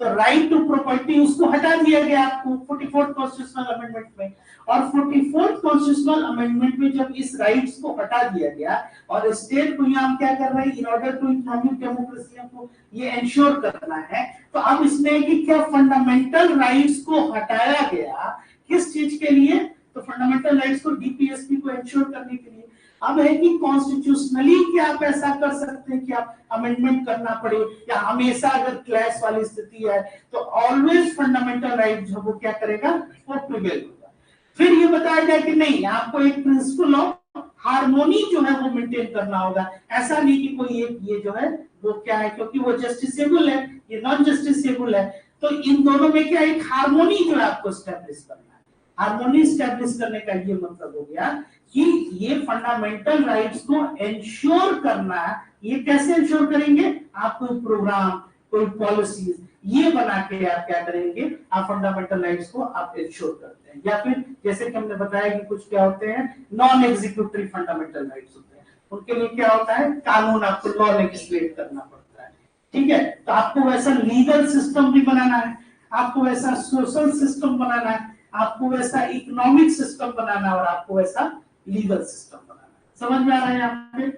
तो राइट टू प्रॉपर्टी उसको हटा दिया गया आपको 44th कॉन्स्टिट्यूशनल अमेंडमेंट में। और 44th कॉन्स्टिट्यूशनल अमेंडमेंट में जब इस राइट्स को हटा दिया गया और स्टेट को यहाँ क्या कर रहा है, in order to economic democracy को ये इंश्योर करना है, तो अब इसमें कि क्या फंडामेंटल राइट्स को हटाया गया किस चीज के लिए, तो फंडामेंटल राइट्स को डीपीएसपी को इंश्योर करने के लिए। अब है कि कॉन्स्टिट्यूशनली क्या आप ऐसा कर सकते हैं कि आप अमेंडमेंट करना पड़े, या हमेशा अगर क्लैश वाली स्थिति है तो ऑलवेज फंडामेंटल राइट जो वो क्या करेगा, वो प्रिवेल होगा। फिर ये बताया जाए कि नहीं, आपको एक प्रिंसिपल ऑफ हार्मोनी जो है वो मेंटेन करना होगा। ऐसा नहीं कि कोई एक ये जो है वो क्या है, क्योंकि वो जस्टिसेबल है, ये नॉन जस्टिसेबल है, तो इन दोनों में क्या एक हार्मोनी जो है आपको स्टैब्लिश करना है। हार्मोनी स्टैब्लिश करने का ये मतलब हो गया कि ये फंडामेंटल राइट्स को एंश्योर करना है। ये कैसे एंश्योर करेंगे, आप कोई प्रोग्राम, कोई पॉलिसीज ये बना के आप क्या करेंगे, आप फंडामेंटल राइट्स को आप एंश्योर करते हैं। या फिर जैसे कि हमने बताया कि कुछ क्या होते हैं, नॉन एग्जीक्यूटिव फंडामेंटल राइट्स होते हैं, उनके लिए क्या होता है, कानून आपको लॉ लेजिस्लेट करना पड़ता है। ठीक है, तो आपको वैसा लीगल सिस्टम भी बनाना है, आपको वैसा सोशल सिस्टम बनाना है, आपको वैसा इकोनॉमिक सिस्टम बनाना है, और आपको वैसा लीगल सिस्टम बनाना है। समझ में आ रहा है यहाँ पे,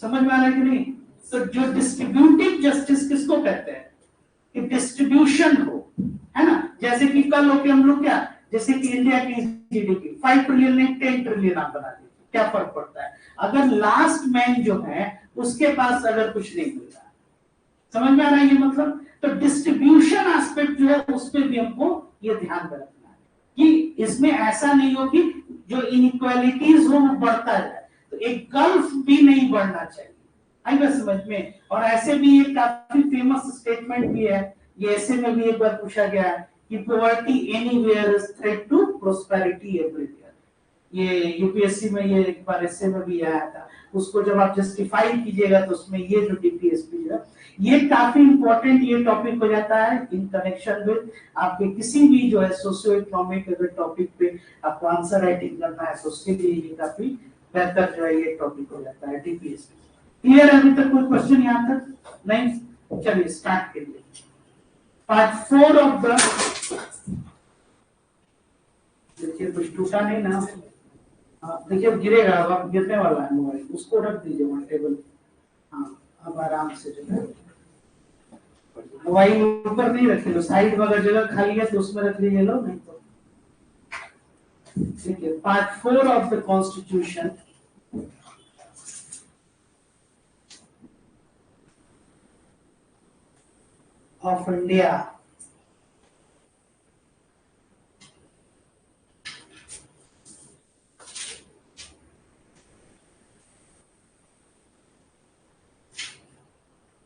समझ में आ रहा है कि नहीं? तो जो डिस्ट्रीब्यूटिव जस्टिस किसको कहते हैं, कि डिस्ट्रीब्यूशन हो, है ना। जैसे कि कल होके हम लोग क्या, जैसे कि इंडिया की जीडीपी 5 ट्रिलियन ने 10 ट्रिलियन आप बना दी, क्या फर्क पड़ता है अगर लास्ट मैन जो है उसके पास अगर कुछ नहीं मिल रहा। समझ में आ रहा है ये मतलब? तो डिस्ट्रीब्यूशन एस्पेक्ट जो है उस पर भी हमको ये ध्यान में रखना है कि इसमें ऐसा नहीं हो कि जो इनइक्वालिटीज हो वो बढ़ता जाए, तो एक गल्फ भी नहीं बढ़ना चाहिए। आई बात समझ में? और ऐसे भी ये काफी फेमस स्टेटमेंट भी है, ये ऐसे में भी एक बार पूछा गया है कि poverty anywhere is threat to prosperity everywhere. ये यूपीएससी में ये एक बार ऐसे में भी आया था, उसको जब आप जस्टिफाई कीजिएगा तो उसमें ये जो डीपीएसपी है ये काफी इंपॉर्टेंट ये टॉपिक हो जाता है इन कनेक्शन विद आपके किसी भी जो है सोशियो इकोनॉमिक अगर टॉपिक पे आपको आंसर राइटिंग करना है तो उसके लिए ये काफी बेहतर जो है ये टॉपिक हो जाता है डीपीएसपी। क्लियर है अभी तक कोई क्वेश्चन यहाँ तक नहीं? चलिए स्टार्ट करिए पार्ट 4 ऑफ द, देखिए कुछ टूटा नहीं ना, देखिए गिरेगा, अब आप गिरने वाला है मोबाइल, उसको रख दीजिए वहाँ टेबल। हाँ अब आराम से जो है मोबाइल ऊपर नहीं रखिए, साइड में अगर जगह खाली है तो उसमें रख लीजिए लो, नहीं तो ठीक है। Part 4 of the constitution of India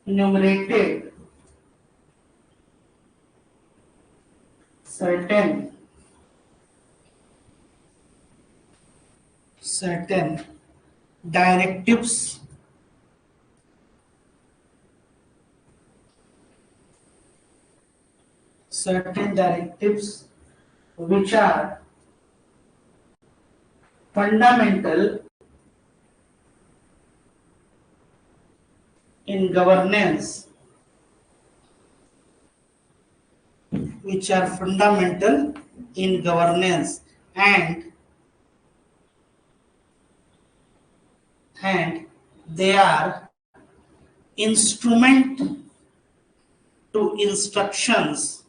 enumerated certain directives which are fundamental in governance, which are fundamental in governance and they are instrument to instructions,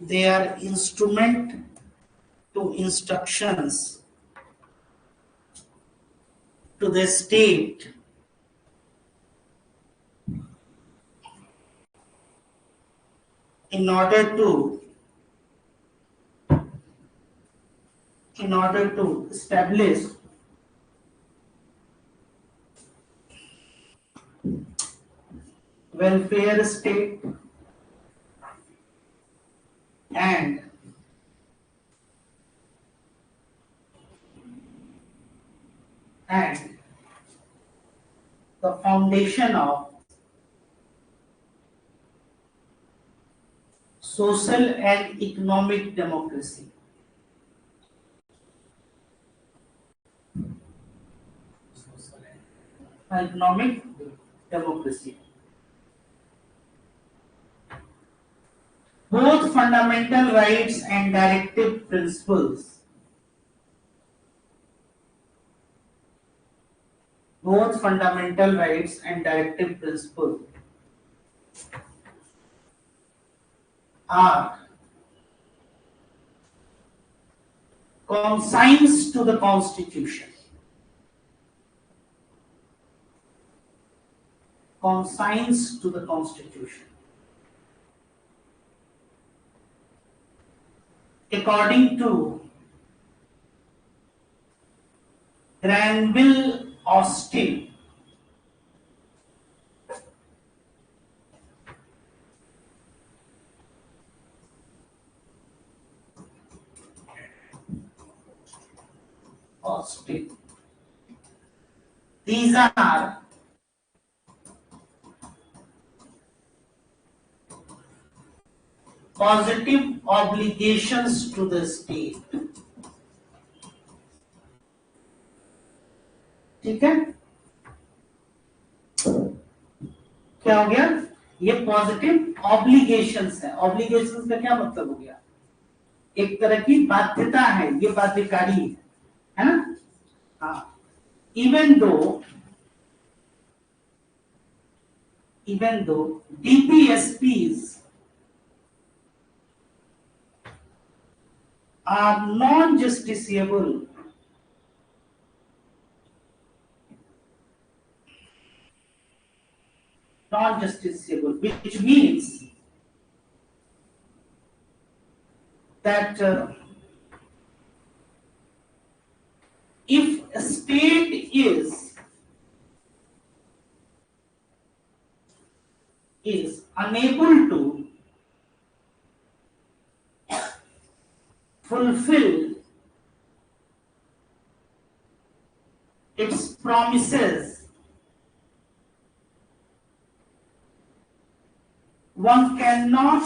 they are instrument to instructions to the state in order to establish welfare state and the foundation of social and economic democracy. Economic democracy. Both fundamental rights and directive principles. Both fundamental rights and directive principles are consigns to the constitution. Consigns to the constitution. According to Granville Austin, these are positive obligations to the state. ठीक है, क्या हो गया? ये positive obligations है. Obligations का क्या मतलब हो गया? एक तरह की बाध्यता है, ये बाध्यकारी है ना. हाँ, even though DPSPs are non-justiciable, which means that if a state is unable to fulfill its promises, one cannot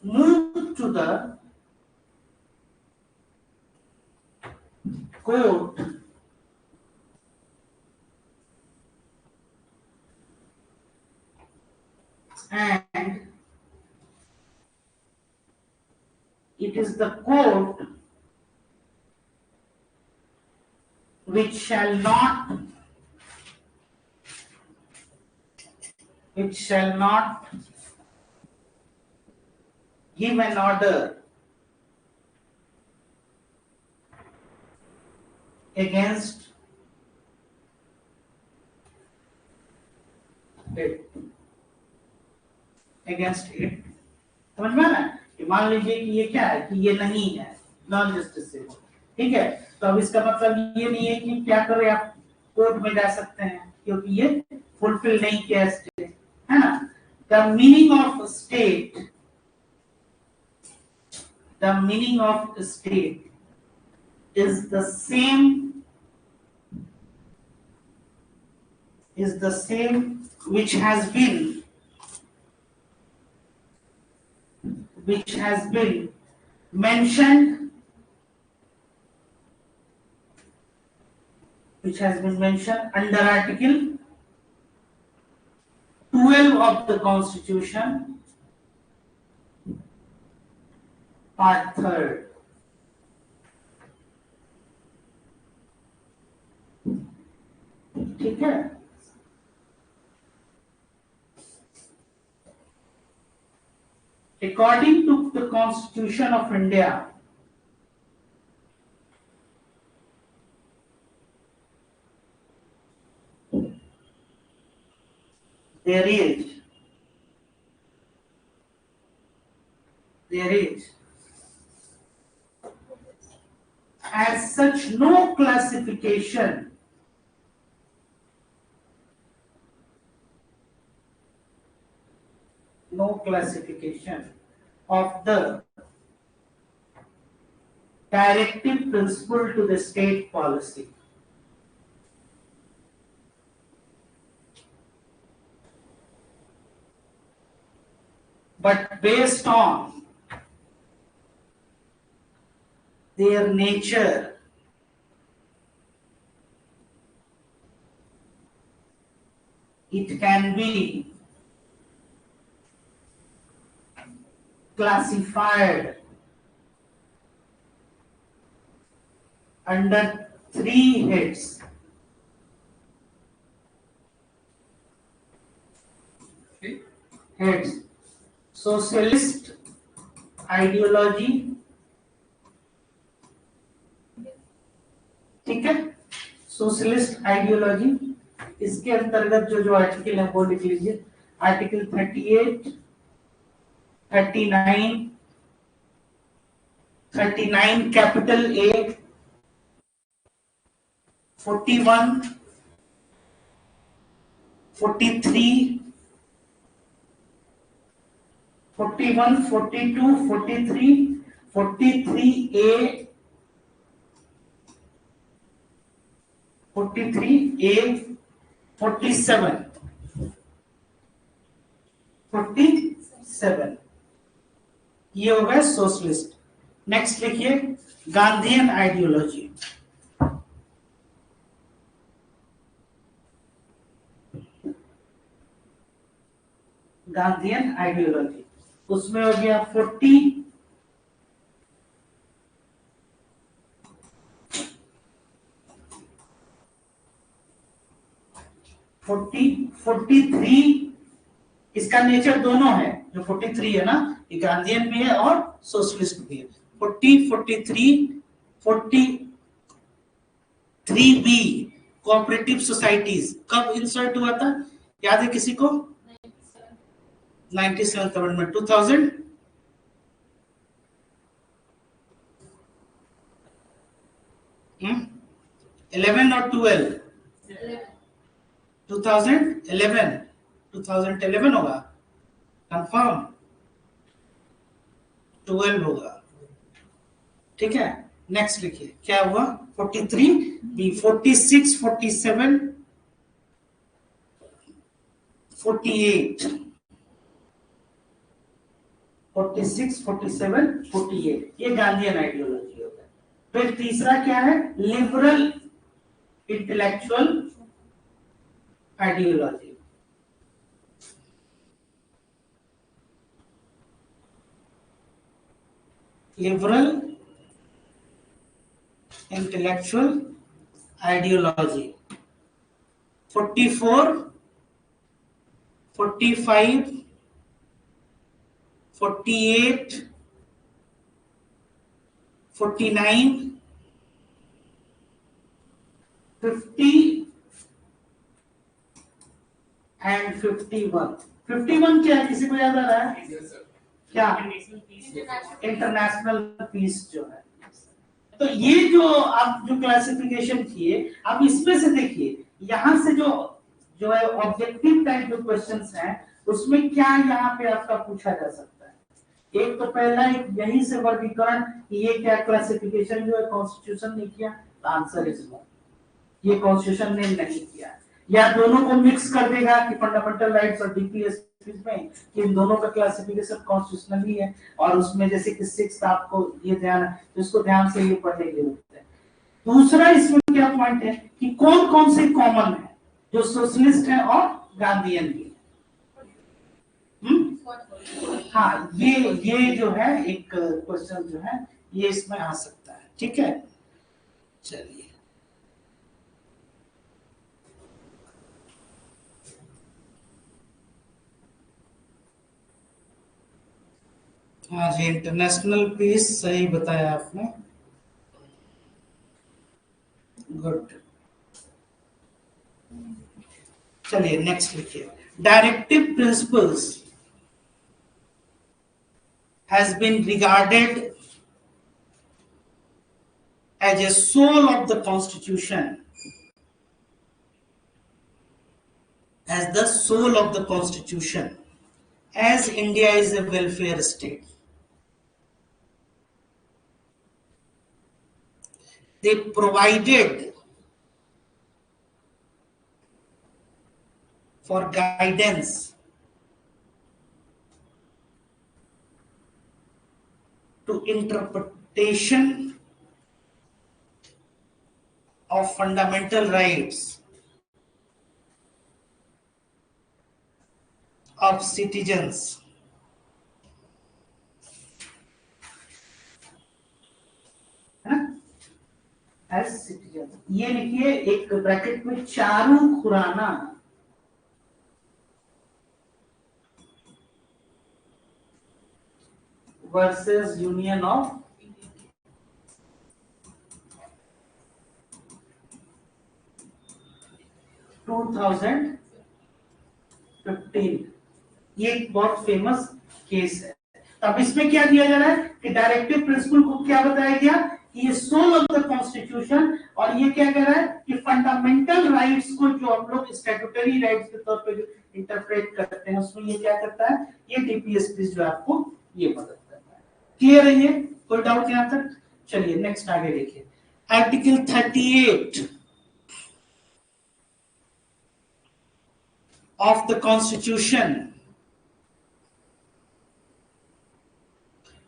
move to the court and it is the court which shall not give an order against it. समझ में आ रहा है? कि मान लीजिए कि ये क्या है, कि ये नहीं है, नॉन जस्टिसेबल. ठीक है, तो अब इसका मतलब ये नहीं है कि क्या करें, आप कोर्ट में जा सकते हैं क्योंकि ये फुलफिल नहीं किया स्टेट, है ना. The meaning of state is the same which has been mentioned under Article 12 of the Constitution, Part 3rd. ठीक है. According to the Constitution of India, there is as such no classification of the directive principle to the state policy. But based on their nature, it can be classified under 3 heads. Socialist ideology, ठीक है, socialist ideology. इसके अंतर्गत जो जो article है वो लिख लीजिए। Article 38, 39, 39 capital A, 41, 43, 41, 42, 43, 43A, 43A, 47, 47, ये हो गया सोशलिस्ट। नेक्स्ट लिखिए गांधीयन आइडियोलॉजी। गांधीयन आइडियोलॉजी उसमें हो गया 40, 43। इसका नेचर दोनों है, जो 43 है ना, ये गांधीयन भी है और सोशलिस्ट भी है। 40, 43, 43B कोऑपरेटिव सोसाइटीज कब इंसर्ट हुआ था, याद है किसी को? 97th अमेंडमेंट 2000, हम्म, 11 और 12, 2011 होगा, कंफर्म 12 होगा, ठीक है। नेक्स्ट लिखिए क्या हुआ, 43B, 46, 47, 48, 46, 47, 48, ये गांधीयन आइडियोलॉजी होता है। फिर तीसरा क्या है, liberal intellectual ideology. Liberal intellectual ideology 44, 45, 48, 49, 50 and 51। 51 क्या है, किसी को याद आ रहा है क्या? इंटरनेशनल पीस जो है। तो ये जो आप जो क्लासिफिकेशन किए, आप इसमें से देखिए, यहाँ से जो है ऑब्जेक्टिव टाइप जो क्वेश्चंस हैं, उसमें क्या यहाँ पे आपका पूछा जा सकता है। एक तो पहला एक यहीं से वर्गीकरण, ये क्या क्लासिफिकेशन जो है कॉन्स्टिट्यूशन ने किया, आंसर इज नो, ये कॉन्स्टिट्यूशन ने नहीं किया। या दोनों को मिक्स कर देगा कि फंडामेंटल राइट्स और डीपीएस में, कि इन दोनों का क्लासिफिकेशन कॉन्स्टिट्यूशनली है, और उसमें जैसे कि 6 आपको ये ध्यान है, तो इसको ध्यान से ये पढ़ने की जरूरत है। दूसरा इसमें क्या पॉइंट है कि कौन कौन से कॉमन है, जो सोशलिस्ट है और गांधीयन भी। हाँ, ये जो है एक क्वेश्चन जो है ये इसमें आ सकता है, ठीक है। चलिए हाँ जी, इंटरनेशनल पीस सही बताया आपने, गुड। चलिए नेक्स्ट लिखिए, directive principles has been regarded as a soul of the constitution, as the soul of the constitution, as India is a welfare state. They provided for guidance to interpretation of fundamental rights of citizens as citizens। ये लिखिए एक bracket में, Charu Khurana versus union of 2015। ये एक बहुत famous case है। अब इसमें क्या दिया जा रहा है कि डायरेक्टिव प्रिंसिपल को क्या बताया गया कि ये सोल ऑफ द कॉन्स्टिट्यूशन, और ये क्या कह रहा है कि फंडामेंटल राइट्स को जो हम लोग स्टैट्यूटरी राइट्स के तौर पे जो इंटरप्रेट करते हैं उसमें ये क्या करता है, ये डीपीएसपी जो आपको ये मदद करता है। क्लियर है ये, कोई डाउट यहां तक? चलिए नेक्स्ट आगे देखिए, article 38 of the Constitution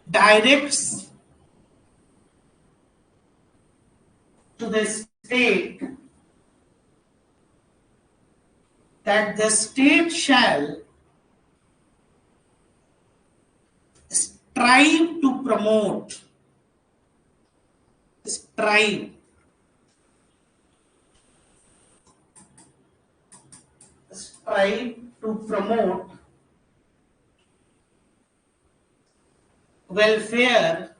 directs to the state that the state shall strive to promote welfare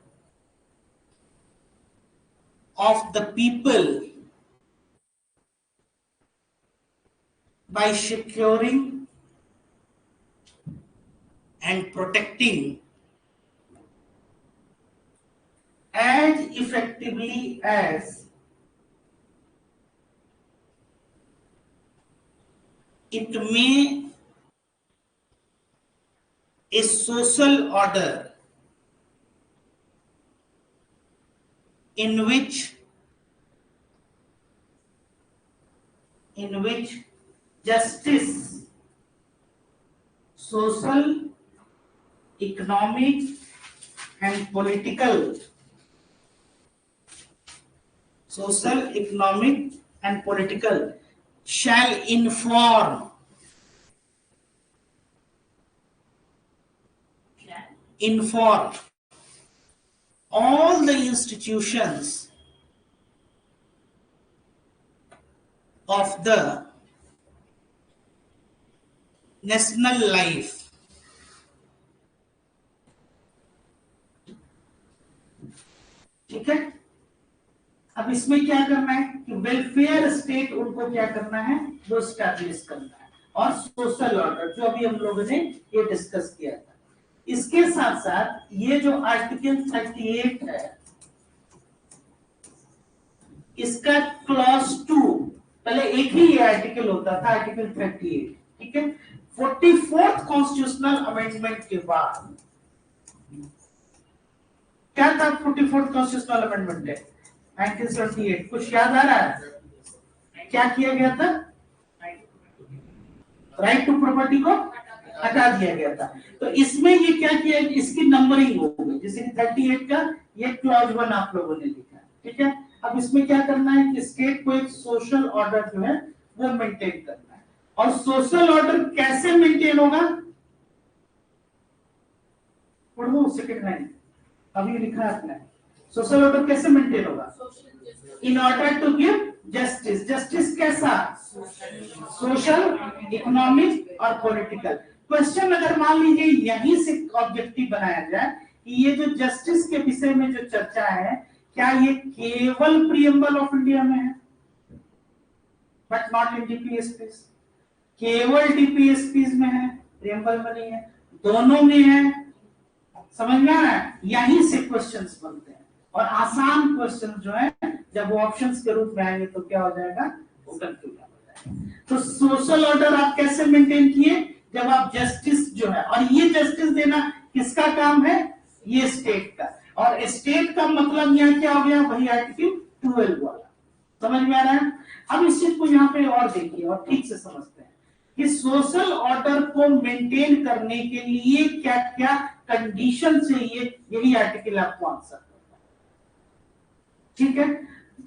of the people by securing and protecting as effectively as it may a social order in which justice, social, economic and political shall inform all the institutions of the national life, ठीक है। अब इसमें क्या करना है कि welfare state उनको क्या करना है, वो स्टैब्लिश करना है, और सोशल ऑर्डर जो अभी हम लोगों ने ये डिस्कस किया था। इसके साथ साथ ये जो आर्टिकल 38 है, इसका क्लॉज 2, पहले एक ही ये आर्टिकल होता था, आर्टिकल 38, ठीक है। 44th कॉन्स्टिट्यूशनल अमेंडमेंट के बाद क्या था? 44th कॉन्स्टिट्यूशनल अमेंडमेंट है 1978, कुछ याद आ रहा है? क्या किया गया था? राइट टू प्रॉपर्टी को हटा दिया गया था। तो इसमें ये क्या किया, इसकी नंबरिंग हो गई, जैसे कि 38 का ये क्लॉज 1 आप लोगों ने लिखा, ठीक है। अब इसमें क्या करना है कि स्टेट को एक सोशल ऑर्डर जो है वो मेंटेन करना है, और सोशल ऑर्डर कैसे मेंटेन होगा? पढ़ो सेकंड लाइन, अभी लिखा है आपने, सोशल ऑर्डर कैसे मेंटेन होगा? In order to give justice. Justice कैसा? सोशल, इकोनॉमिक और पॉलिटिकल। क्वेश्चन अगर मान लीजिए यहीं से ऑब्जेक्टिव बनाया जाए कि ये जो जस्टिस के विषय में जो चर्चा है, क्या ये केवल प्रीएम्बल ऑफ इंडिया में है, बट नॉट इन डीपीएसपीज? केवल डीपीएसपीज में है, प्रीएम्बल में नहीं है, दोनों में है। समझ में आ रहा है? यहीं से क्वेश्चंस बनते हैं, और आसान क्वेश्चन जो है जब वो ऑप्शंस के रूप में आएंगे तो क्या हो जाएगा, वो कंफ्यूजन हो जाएगा। तो सोशल ऑर्डर आप कैसे मेंटेन किए? जब आप जस्टिस जो है, और ये जस्टिस देना किसका काम है? ये स्टेट का। और स्टेट का मतलब यहाँ क्या हो गया? वही आर्टिकल 12 वाला। समझ में आ रहा है? अब इस चीज को यहाँ पे और देखिए और ठीक से समझते हैं कि सोशल ऑर्डर को मेंटेन करने के लिए क्या क्या कंडीशन चाहिए, यही आर्टिकल आपको आंसर करता है, ठीक है।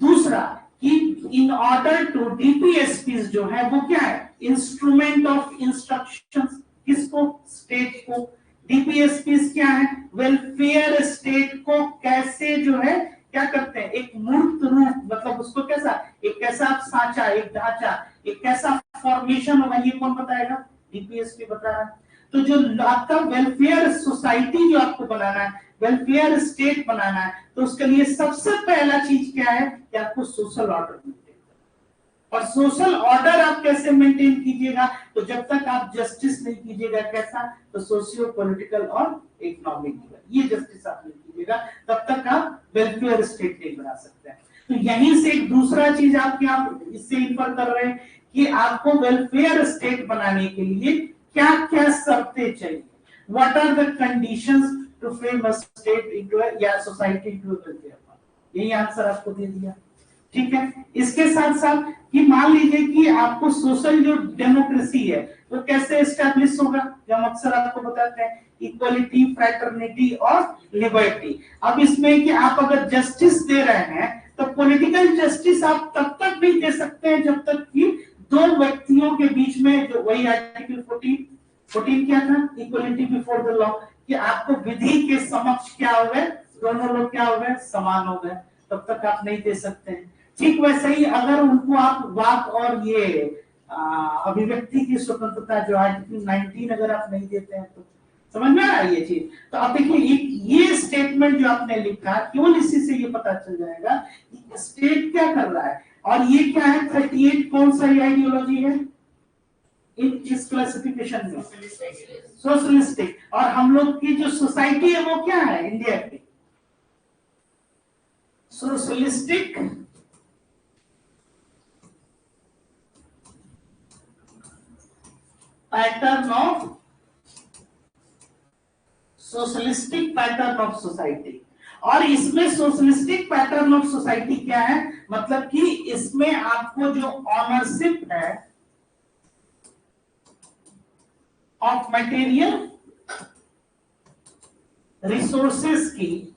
दूसरा कि इन ऑर्डर टू डीपीएसपीज जो है वो क्या है? Instrument of instructions. किसको? स्टेट को। डीपीएसपीज क्या है? वेलफेयर स्टेट को कैसे जो है क्या करते हैं, एक मूर्त रूप, मतलब उसको कैसा, एक कैसा सांचा, एक ढांचा, एक कैसा फॉर्मेशन होगा, ये कौन बताएगा? डीपीएसपी बता रहा है। तो जो आपका वेलफेयर सोसाइटी जो आपको बनाना है, वेलफेयर स्टेट बनाना है तो उसके लिए सबसे पहला चीज क्या है कि आपको सोशल ऑर्डर मेंटेन करना। और सोशल ऑर्डर आप कैसे मेंटेन कीजिएगा, तो जब तक आप जस्टिस नहीं कीजिएगा, कैसा, तो सोशियो पॉलिटिकल और इकोनॉमिक, ये जस्टिस आप नहीं कीजिएगा तब तक आप वेलफेयर स्टेट नहीं बना सकते हैं। तो यहीं से एक दूसरा चीज आप क्या इससे इन्फर कर रहे हैं कि आपको वेलफेयर स्टेट बनाने के लिए क्या क्या शर्तें चाहिए, what are the conditions to frame a state into या सोसाइटी इनटू वेलफेयर, यही आंसर आपको दे दिया। ठीक है, इसके साथ साथ कि मान लीजिए कि आपको सोशल जो डेमोक्रेसी है वो तो कैसे एस्टैब्लिश होगा, जो हम अक्सर आपको बताते हैं इक्वलिटी, फ्रैटर्निटी और लिबर्टी। अब इसमें कि आप अगर जस्टिस दे रहे हैं तो पॉलिटिकल जस्टिस आप तब तक नहीं दे सकते हैं जब तक कि दो व्यक्तियों के बीच में, जो वही आर्टिकल 14 क्या था, इक्वलिटी बिफोर द लॉ, कि आपको विधि के समक्ष क्या हो गए, दोनों लोग क्या हो गए, समान हो गए, तब तक आप नहीं दे सकते हैं। ठीक वैसे ही अगर उनको आप वाक और ये अभिव्यक्ति की स्वतंत्रता जो आर्टिकल 19 अगर आप नहीं देते हैं तो समझ में आ रहा है ये चीज। तो आप देखिए ये स्टेटमेंट जो आपने लिखा, केवल इसी से ये पता चल जाएगा कि स्टेट क्या कर रहा है। और ये क्या है 38, कौन सा आइडियोलॉजी है इस क्लासिफिकेशन में, सोशलिस्टिक। और हम लोग की जो सोसाइटी है वो क्या है इंडिया की, सोशलिस्टिक पैटर्न ऑफ सोसाइटी। और इसमें सोशलिस्टिक पैटर्न ऑफ सोसाइटी क्या है, मतलब कि इसमें आपको जो ऑनरशिप है ऑफ मटेरियल रिसोर्सेस की,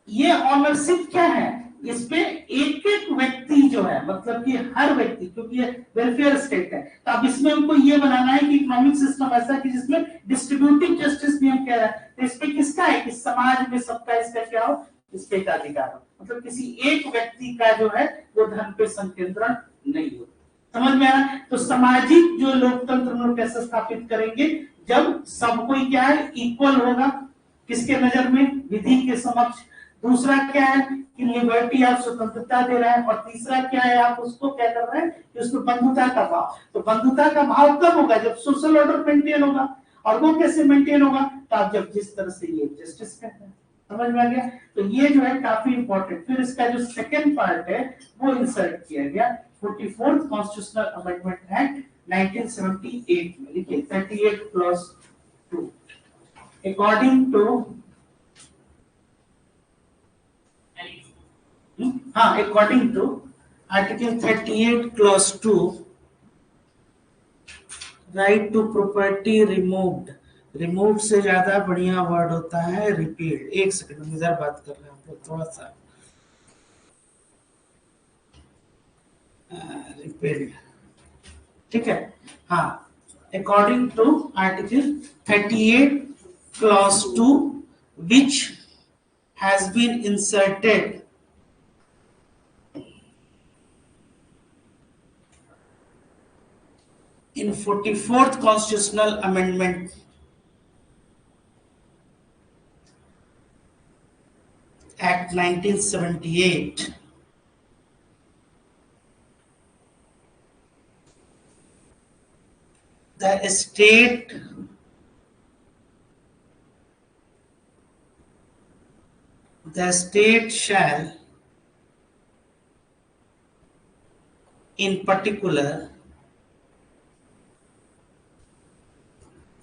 ये ऑनरशिप क्या है, इसमें एक एक व्यक्ति जो है, मतलब कि हर व्यक्ति, क्योंकि ये वेलफेयर स्टेट है, तो अब इसमें हमको ये बनाना है कि इकोनॉमिक सिस्टम ऐसा कि जिसमें डिस्ट्रीब्यूटिव जस्टिस भी हम कह रहे हैं, तो इसमें किसका है कि समाज में सबका इसका क्या हो, इस पे का अधिकार हो, मतलब किसी एक व्यक्ति का जो है वो धन पे संकेंद्रण नहीं हो। समझ में आया। तो सामाजिक जो लोकतंत्र हम लोग कैसे स्थापित करेंगे, जब सब कोई क्या है, इक्वल होगा, किसके नजर में, विधि के समक्ष। दूसरा क्या है कि लिबर्टी, आप स्वतंत्रता दे रहे हैं। और तीसरा क्या है, आप उसको क्या कर रहे हैं कि उसको बंधुता का भाव। तो बंधुता का भाव कब होगा, जब सोशल ऑर्डर मेंटेन होगा। और वो कैसे मेंटेन होगा, तो आप जब जिस तरह से ये जस्टिस कहते हैं। समझ में आ गया। तो ये जो है काफी इंपॉर्टेंट। फिर इसका जो सेकंड पार्ट है वो इंसर्ट किया गया 44th कॉन्स्टिट्यूशनल अमेंडमेंट एक्ट 1978 में। लिखिए 38+2 according to, according to Article 38+2, right to property removed, removed से ज्यादा बढ़िया वर्ड होता है रिपील्ड। एक सेकंड इधर बात कर रहे हैं हम लोग थोड़ा सा, रिपील्ड, ठीक है। हाँ, according to Article 38+2 which has been inserted in 44th Constitutional Amendment Act 1978, the state shall in particular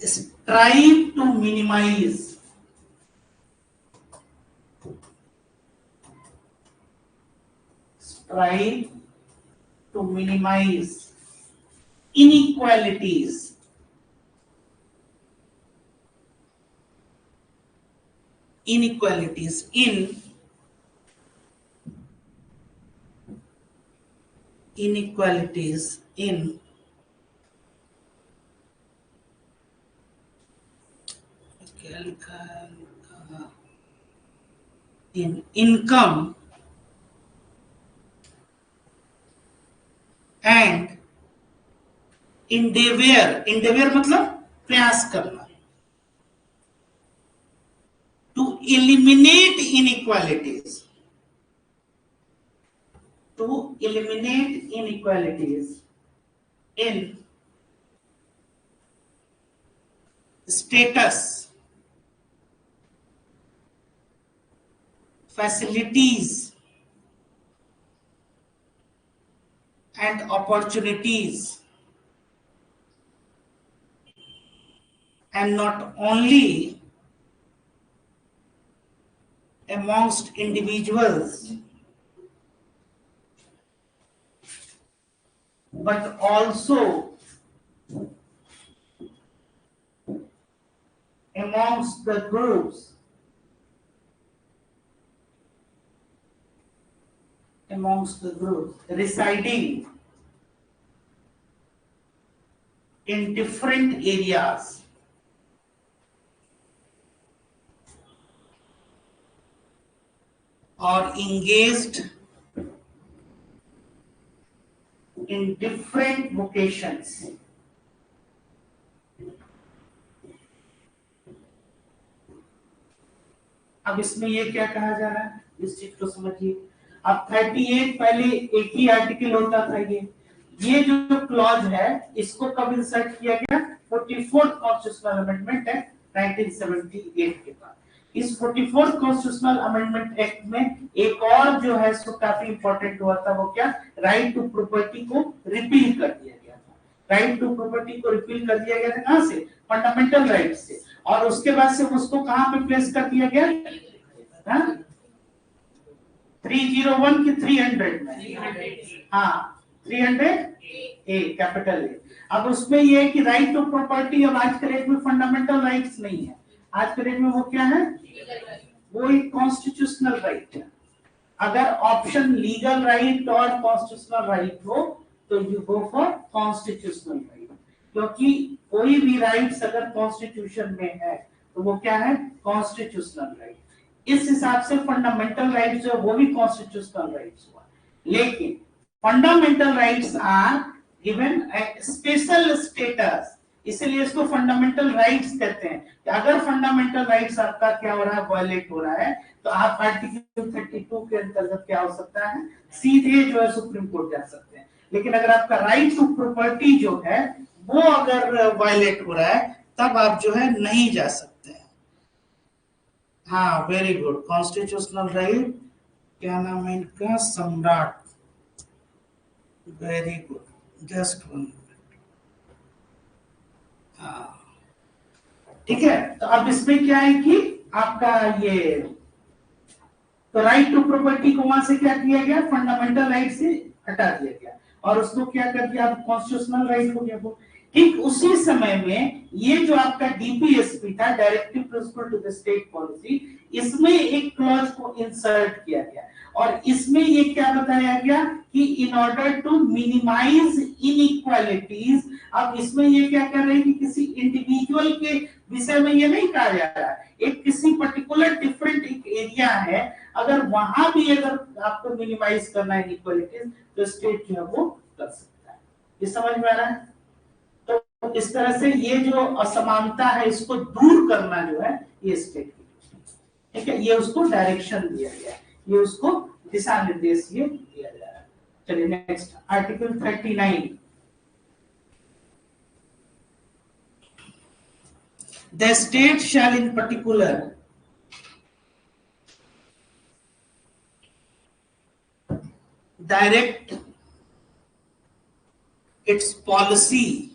strive to minimize inequalities in क्या लिखा है, in income and endeavor मतलब प्रयास करना, eliminate inequalities. To eliminate inequalities in status, facilities, and opportunities, and not only amongst individuals but also amongst the groups, residing in different areas or engaged in different vocations. अब इसमें ये क्या कहा जा रहा है, इस चीज को समझिए। अब 38 पहले एक ही आर्टिकल होता था। ये जो क्लॉज है इसको कब इंसर्ट किया गया? 44th कॉन्स्टिट्यूशनल अमेंडमेंट एक्ट 1978 के बाद। इस 44th कॉन्स्टिट्यूशनल अमेंडमेंट एक्ट में एक और जो है सो काफी इंपॉर्टेंट हुआ था, वो क्या? राइट टू प्रॉपर्टी को रिपील कर दिया गया था। राइट टू प्रॉपर्टी को रिपील कर दिया गया था कहां से? फंडामेंटल राइट से। और उसके बाद से उसको कहां पे प्लेस कर दिया गया? 301 की 300 में। हाँ, 300 ए, कैपिटल ए। अब उसमें ये है कि राइट टू प्रॉपर्टी अब आज के डेट में फंडामेंटल राइट्स नहीं है। आज के डेट में वो क्या है? वो एक कॉन्स्टिट्यूशनल राइट है। अगर ऑप्शन लीगल राइट और कॉन्स्टिट्यूशनल राइट हो तो you go for constitutional right, क्योंकि कोई भी राइट्स अगर कॉन्स्टिट्यूशन में है तो वो क्या है? Constitutional right. इस हिसाब से फंडामेंटल राइट्स जो वो भी कॉन्स्टिट्यूशनल राइट्स हुआ। लेकिन fundamental rights are given a special status, इसलिए इसको फंडामेंटल राइट्स कहते हैं। कि अगर फंडामेंटल राइट्स आपका क्या हो रहा है? वायलेट हो रहा है, तो आप आर्टिकल 32 के अंतर्गत क्या हो सकता है? सीधे जो है सुप्रीम कोर्ट जा सकते हैं। लेकिन अगर आपका राइट टू प्रॉपर्टी जो है वो अगर वायलेट हो रहा है तब आप जो है नहीं जा सकते हैं। हाँ, वेरी गुड। कॉन्स्टिट्यूशनल राइट, क्या नाम है इनका? सम्राट। Very good, just 1 minute. हाँ, ठीक है। तो अब इसमें क्या है कि आपका ये तो राइट टू प्रॉपर्टी को वहां से क्या किया गया? फंडामेंटल राइट से हटा दिया गया और उसको क्या कर दिया? अब कॉन्स्टिट्यूशनल राइट हो गया वो। ठीक उसी समय में ये जो आपका डीपीएसपी था, directive principle to the state policy, इसमें एक क्लॉज को इंसर्ट किया गया और इसमें ये क्या बताया गया कि in order to minimize inequalities. अब इसमें ये क्या कर रहे हैं कि किसी इंडिविजुअल के विषय में ये नहीं कहा जा रहा है, एक किसी पर्टिकुलर डिफरेंट एक एरिया है, अगर वहां भी अगर आपको मिनिमाइज करना है इनइक्वालिटीज तो स्टेट जो है वो कर सकता है। ये समझ में आ रहा है? तो इस तरह से ये जो असमानता है इसको दूर करना जो है ये स्टेट की, ठीक है, ये उसको डायरेक्शन दिया गया है, ये उसको दिशा निर्देश ये दिया जा रहा है। चलिए next, article 39। The state shall in particular direct its policy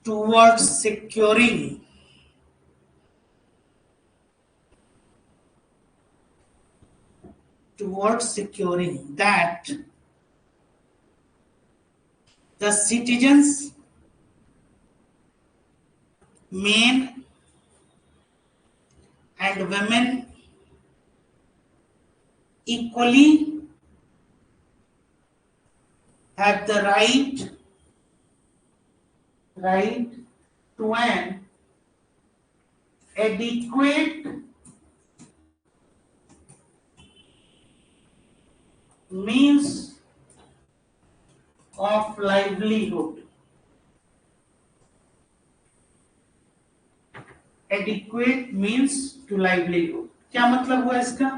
towards securing that the citizens, men and women, equally have the right to an adequate means of livelihood. adequate means to livelihood. क्या मतलब हुआ इसका?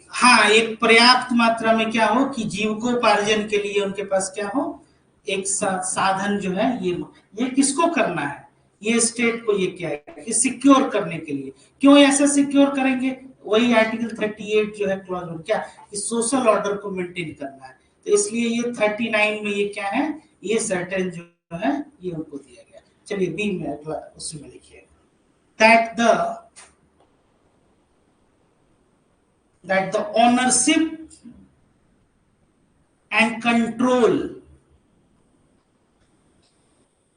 हाँ, एक पर्याप्त मात्रा में क्या हो कि जीविकोपार्जन के लिए उनके पास क्या हो, एक साधन जो है ये किसको करना है, ये स्टेट को ये क्या है कि सिक्योर करने के लिए। क्यों ऐसा सिक्योर करेंगे? वही आर्टिकल 38 जो है क्लॉज में क्या कि सोशल ऑर्डर को मेंटेन करना है, तो इसलिए ये 39 में ये क्या है, ये सर्टेन जो है ये उनको दिया गया। चलिए बी में अगला उसमें लिखिए that the ownership and control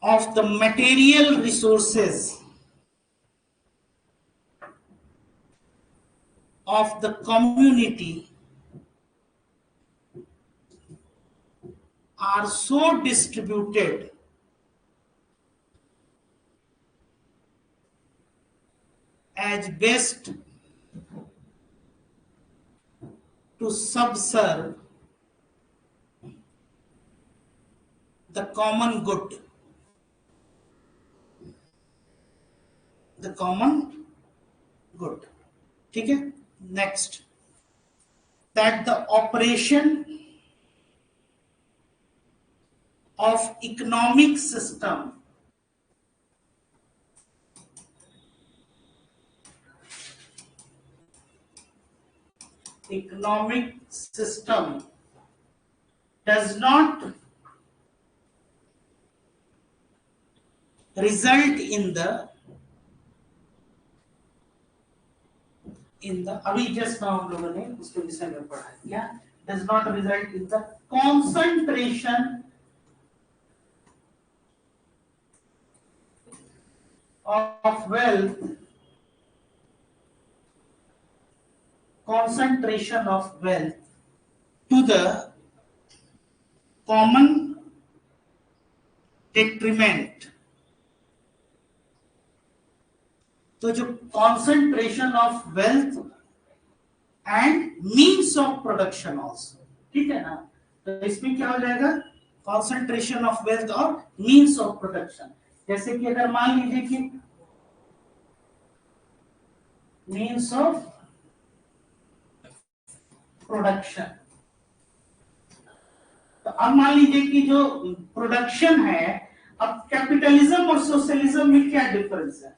of the material resources of the community are so distributed as best to subserve the common good. The common good. ठीक है? Next, that the operation of economic system does not result in the अभी just now हम लोगों ने उसके विषय में पढ़ा है क्या, does not result in the concentration of wealth to the common detriment. तो जो concentration of wealth and means of production also, ठीक है ना, तो इसमें क्या हो जाएगा, concentration of wealth और means of production। जैसे कि अगर मान लीजिए कि means of production, तो अब मान लीजिए कि जो प्रोडक्शन है, अब कैपिटलिज्म और सोशलिज्म में क्या डिफरेंस है?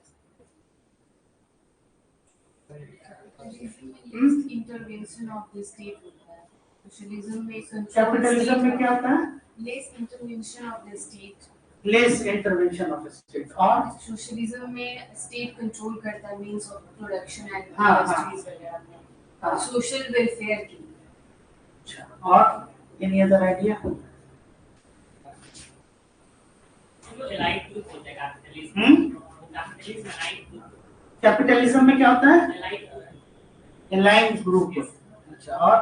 इंटरवेंशन ऑफ द स्टेट होता है, सोशलिज्म में कैपिटलिज्म में क्या होता है? Less intervention of the state, less intervention of state, और सोशलिज्म में स्टेट कंट्रोल करता है मींस ऑफ प्रोडक्शन एंड हाँ, इंडस्ट्रीज वगैरह में, सोशल वेलफेयर की। और एनी अदर आइडिया? कैपिटलिज्म में क्या होता है? Aligned group. अच्छा, और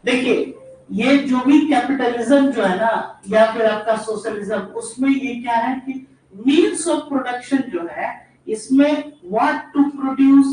देखिए ये जो भी कैपिटलिज्म जो है ना या फिर आपका सोशलिज्म, उसमें ये क्या है कि मीन्स ऑफ प्रोडक्शन जो है, इसमें what to produce,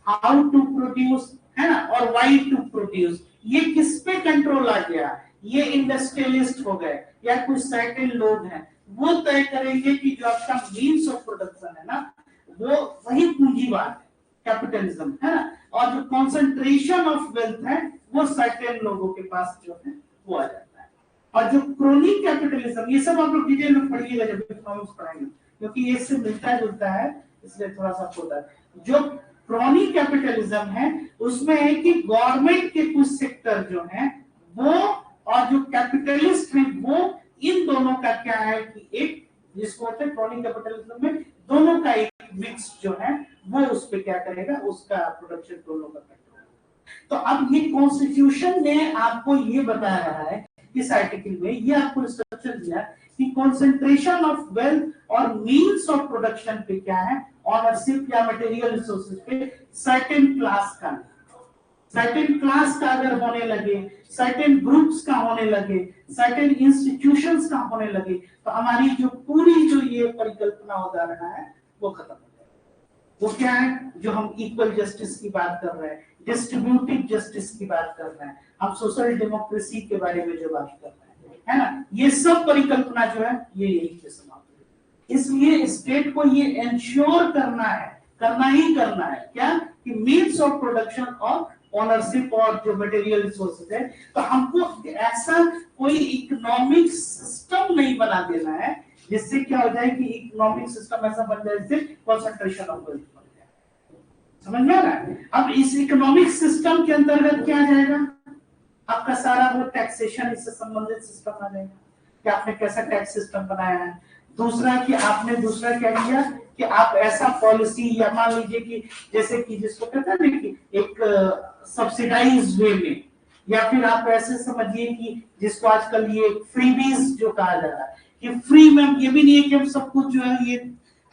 how to produce, है ना, और व्हाई टू प्रोड्यूस, ये किस पे कंट्रोल आ गया? ये इंडस्ट्रियलिस्ट हो गए या कुछ सर्टेन लोग हैं, वो तय करेंगे कि जो आपका मीन्स ऑफ प्रोडक्शन है ना, वो वही पूंजीवाद है, कैपिटलिज्म, है ना, और जो कॉन्सेंट्रेशन ऑफ वेल्थ है वो सर्टेन लोगों के पास जो है वो आ जाता है। और जो क्रोनी कैपिटलिज्म, ये सब आप लोग डिटेल में पढ़िएगा जब इकोनॉमिक्स पढ़ाएंगे, क्योंकि ये इससे मिलता जुलता है, इसलिए थोड़ा सा होता है। जो क्रोनी कैपिटलिज्म है उसमें है कि गवर्नमेंट के कुछ सेक्टर जो है वो, और जो कैपिटलिस्ट है वो, इन दोनों का क्या है कि एक, जिसको होता है क्रोनी कैपिटलिज्म में दोनों का एक मिक्स जो है वो उस पे क्या करेगा, उसका प्रोडक्शन दोनों का कंट्रोल। तो अब ये कॉन्स्टिट्यूशन ने आपको ये बता रहा है इस आर्टिकल में, ये आपको स्ट्रक्चर दिया कि कंसंट्रेशन ऑफ वेल्थ और मींस ऑफ प्रोडक्शन पे क्या है, ऑनरशिप या मटेरियल रिसोर्सेज पे सर्टेन क्लास का, सर्टेन क्लास का अगर होने लगे, सर्टेन ग्रुप्स का होने लगे, सर्टेन इंस्टीट्यूशंस का होने लगे, तो हमारी जो पूरी जो ये परिकल्पना हो जा रहा है वो खत्म हो जाएगा। वो क्या है, जो हम इक्वल जस्टिस की बात कर रहे हैं डिस्ट्रीब्यूटिव जस्टिस की बात कर रहे हैं, हम सोशल डेमोक्रेसी के बारे में जो बात कर रहे हैं, है ना, ये सब परिकल्पना जो है ये यही पे समाप्त है। इसलिए स्टेट को ये इंश्योर करना है, करना ही करना है क्या, कि मीन्स ऑफ प्रोडक्शन और ओनरशिप और जो मटेरियल रिसोर्सेज है, तो हमको ऐसा कोई इकोनॉमिक सिस्टम नहीं बना देना है जिससे क्या हो जाए कि इकोनॉमिक सिस्टम ऐसा बन जाए जिससे कंसंट्रेशन ऑफ वेल्थ बन जाए। समझ में आ रहा है? अब इस इकोनॉमिक सिस्टम के अंतर्गत क्या आ जाएगा, आपका सारा वो टैक्सेशन इससे संबंधित सिस्टम आ जाएगा कि आपने कैसा टैक्स सिस्टम बनाया है। दूसरा कि आपने दूसरा क्या किया कि आप ऐसा पॉलिसी, या मान लीजिए कि जैसे कि जिसको कहते हैं ना कि एक सब्सिडाइज वे में, या फिर आप ऐसे समझिए कि जिसको आजकल ये फ्रीबीज जो कहा जा रहा है कि फ्री में, ये भी नहीं है कि हम सब कुछ जो है ये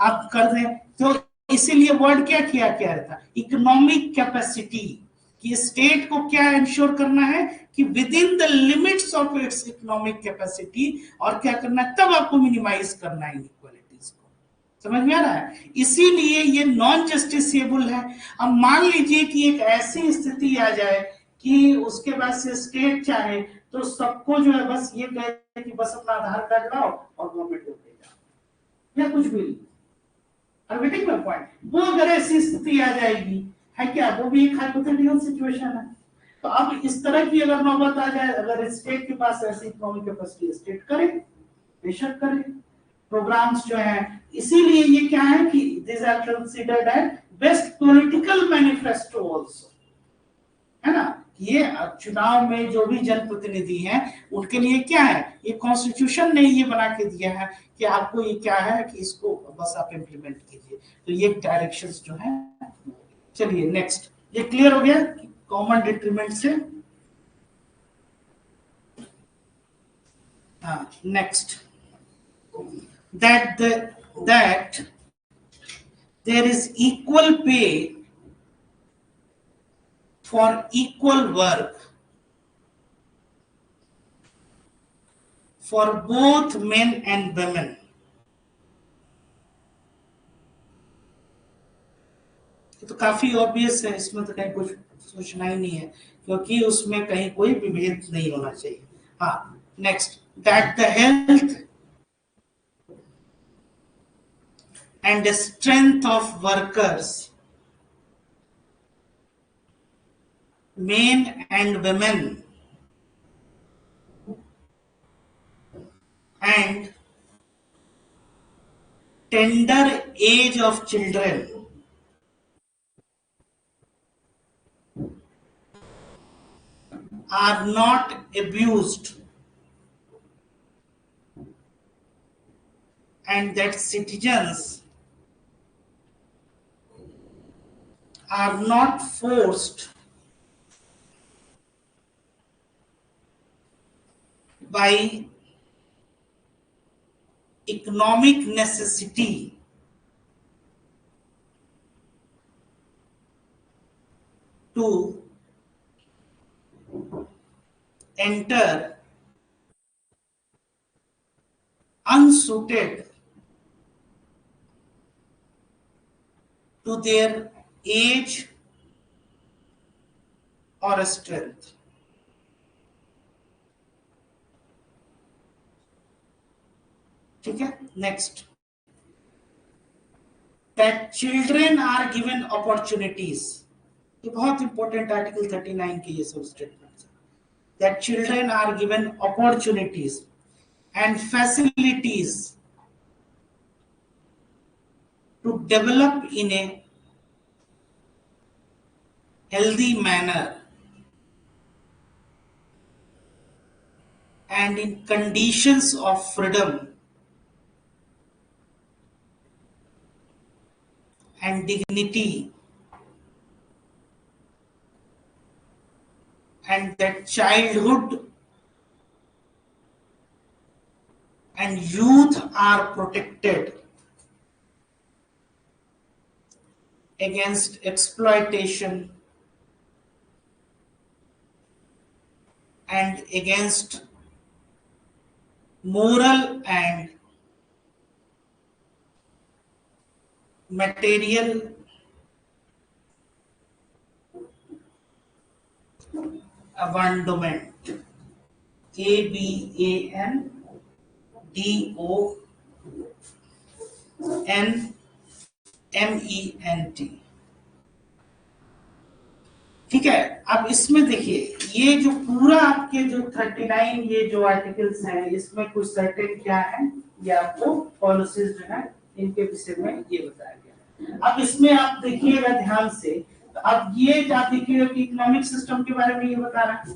आप कर दें, तो इसीलिए वर्ड क्या किया क्या था, इकोनॉमिक कैपेसिटी, कि स्टेट को क्या इंश्योर करना है कि with in the limits of its economic capacity, और क्या करना है, तब आपको मिनिमाइज करना है इनइक्वालिटीज को। समझ में आ रहा है? इसीलिए ये नॉन जस्टिसेबल है। अब मान लीजिए कि एक ऐसी स्थिति आ जाए कि उसके बाद से स्टेट चाहे तो सबको जो है बस ये कहे कि बस अपना आधार कार्ड लाओ और गवर्नमेंट को दे जाओ, या कुछ भी नहीं। Are you getting my point? वो अगर ऐसी स्थिति आ जाएगी, है क्या, वो भी एक हाइपोथेटिकल सिचुएशन है। तो अब इस तरह की अगर नौबत आ जाए, अगर स्टेट के पास ऐसी इकोनॉमिक कैपेसिटी, स्टेट करे, बेशक करे प्रोग्राम्स जो है। इसीलिए ये क्या है कि this are considered as best political manifesto also, है ना। ये चुनाव में जो भी जनप्रतिनिधि हैं उनके लिए क्या है, ये कॉन्स्टिट्यूशन ने ये बना के दिया है कि आपको ये क्या है कि इसको बस आप इम्प्लीमेंट कीजिए, तो ये डायरेक्शंस जो है। चलिए नेक्स्ट, ये क्लियर हो गया कॉमन डिट्रीमेंट से। हाँ, next, that there is equal pay for equal work for both men and women. तो काफी ऑब्वियस है, इसमें तो कहीं कुछ सोचना ही नहीं है, क्योंकि उसमें कहीं कोई विभेद नहीं होना चाहिए। हाँ, next, that the health and the strength of workers, men and women, and tender age of children are not abused, and that citizens are not forced by economic necessity to enter unsuited to their age or strength. ठीक है, next, that children are given opportunities, ये बहुत important article 39 के ये सब statements, that children are given opportunities and facilities to develop in a healthy manner and in conditions of freedom and dignity, and that childhood and youth are protected against exploitation and against moral and material abandonment, ABANDONMENT। ठीक है, अब इसमें देखिए ये जो पूरा आपके जो 39 ये जो आर्टिकल्स हैं इसमें कुछ सर्टेन क्या है, ये आपको पॉलिसीज जो है इनके विषय में ये बताया गया। अब इसमें आप देखिएगा ध्यान से, तो अब ये आप देखिएगा कि इकोनॉमिक सिस्टम के बारे में ये बता रहा है,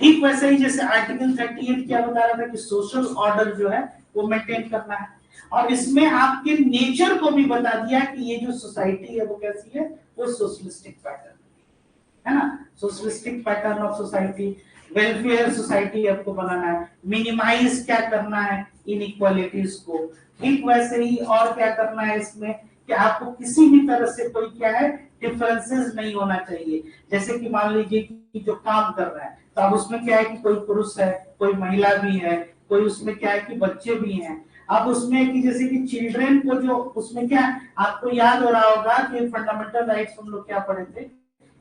ठीक वैसे ही जैसे आर्टिकल 38 क्या बता रहा था कि सोशल ऑर्डर जो है वो मेंटेन करना है, और इसमें आपके नेचर को भी बता दिया कि ये जो सोसाइटी है वो कैसी है, वो सोशलिस्टिक पैटर्न है ना, socialistic pattern of society, welfare society आपको बनाना है, मिनिमाइज क्या करना है इनइक्वालिटीज को, ठीक वैसे ही और क्या करना है इसमें कि आपको किसी भी तरह से कोई क्या है डिफरेंसेस नहीं होना चाहिए। जैसे कि मान लीजिए कि जो काम कर रहा है तो अब उसमें क्या है कि कोई पुरुष है, कोई महिला भी है, कोई उसमें क्या है कि बच्चे भी हैं। अब उसमें कि जैसे कि चिल्ड्रन को जो उसमें क्या आपको याद हो रहा होगा कि फंडामेंटल राइट्स हम लोग क्या पढ़े थे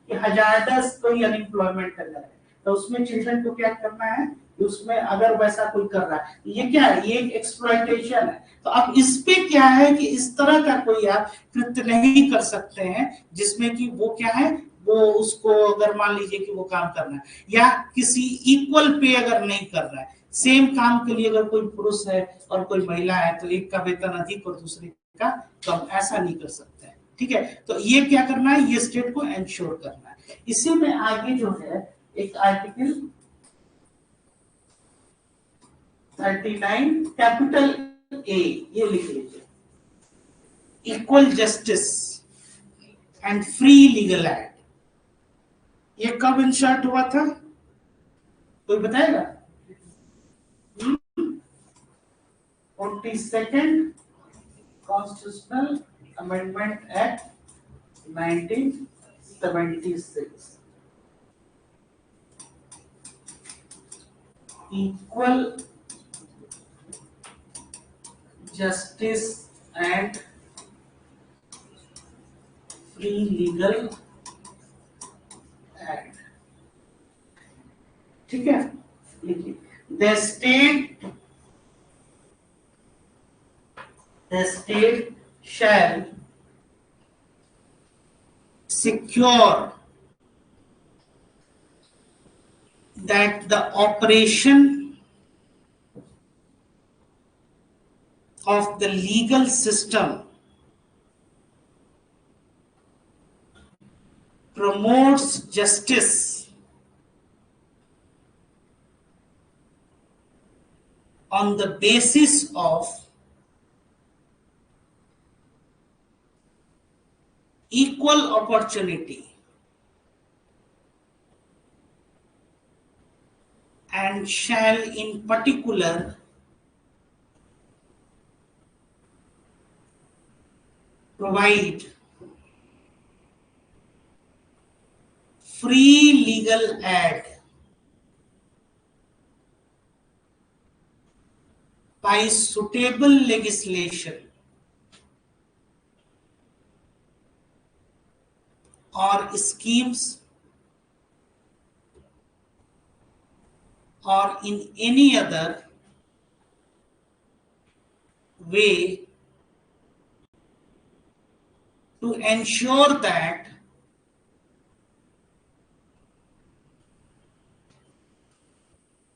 कि हजारदस कोई अनएम्प्लॉयमेंट कर रहा है, तो उसमें चिल्ड्रन को क्या करना है कि उसमें अगर वैसा कोई कर रहा है ये क्या है, ये एक्सप्लॉयटेशन है। तो अब इस पे क्या है कि इस तरह का कोई आप कृत्य नहीं कर सकते हैं जिसमें कि वो क्या है, वो उसको अगर मान लीजिए कि वो काम करना है या किसी इक्वल पे अगर नहीं कर रहा है, सेम काम के लिए अगर कोई पुरुष है और कोई महिला है तो एक का वेतन अधिक और दूसरे का कम, ऐसा नहीं कर सकते हैं। ठीक है, तो ये क्या करना है, ये स्टेट को एंश्योर करना है। इसी में आगे जो है एक आर्टिकल 39 कैपिटल ए ये लिख लीजिए, equal justice and free legal act. ये कब इंशर्ट हुआ था, कोई बताएगा? 42nd constitutional amendment act 1976। Equal justice and free legal act. ठीक है, लिखिए the state shall secure that the operation of the legal system promotes justice on the basis of equal opportunity and shall in particular provide free legal aid by suitable legislation or schemes or in any other way to ensure that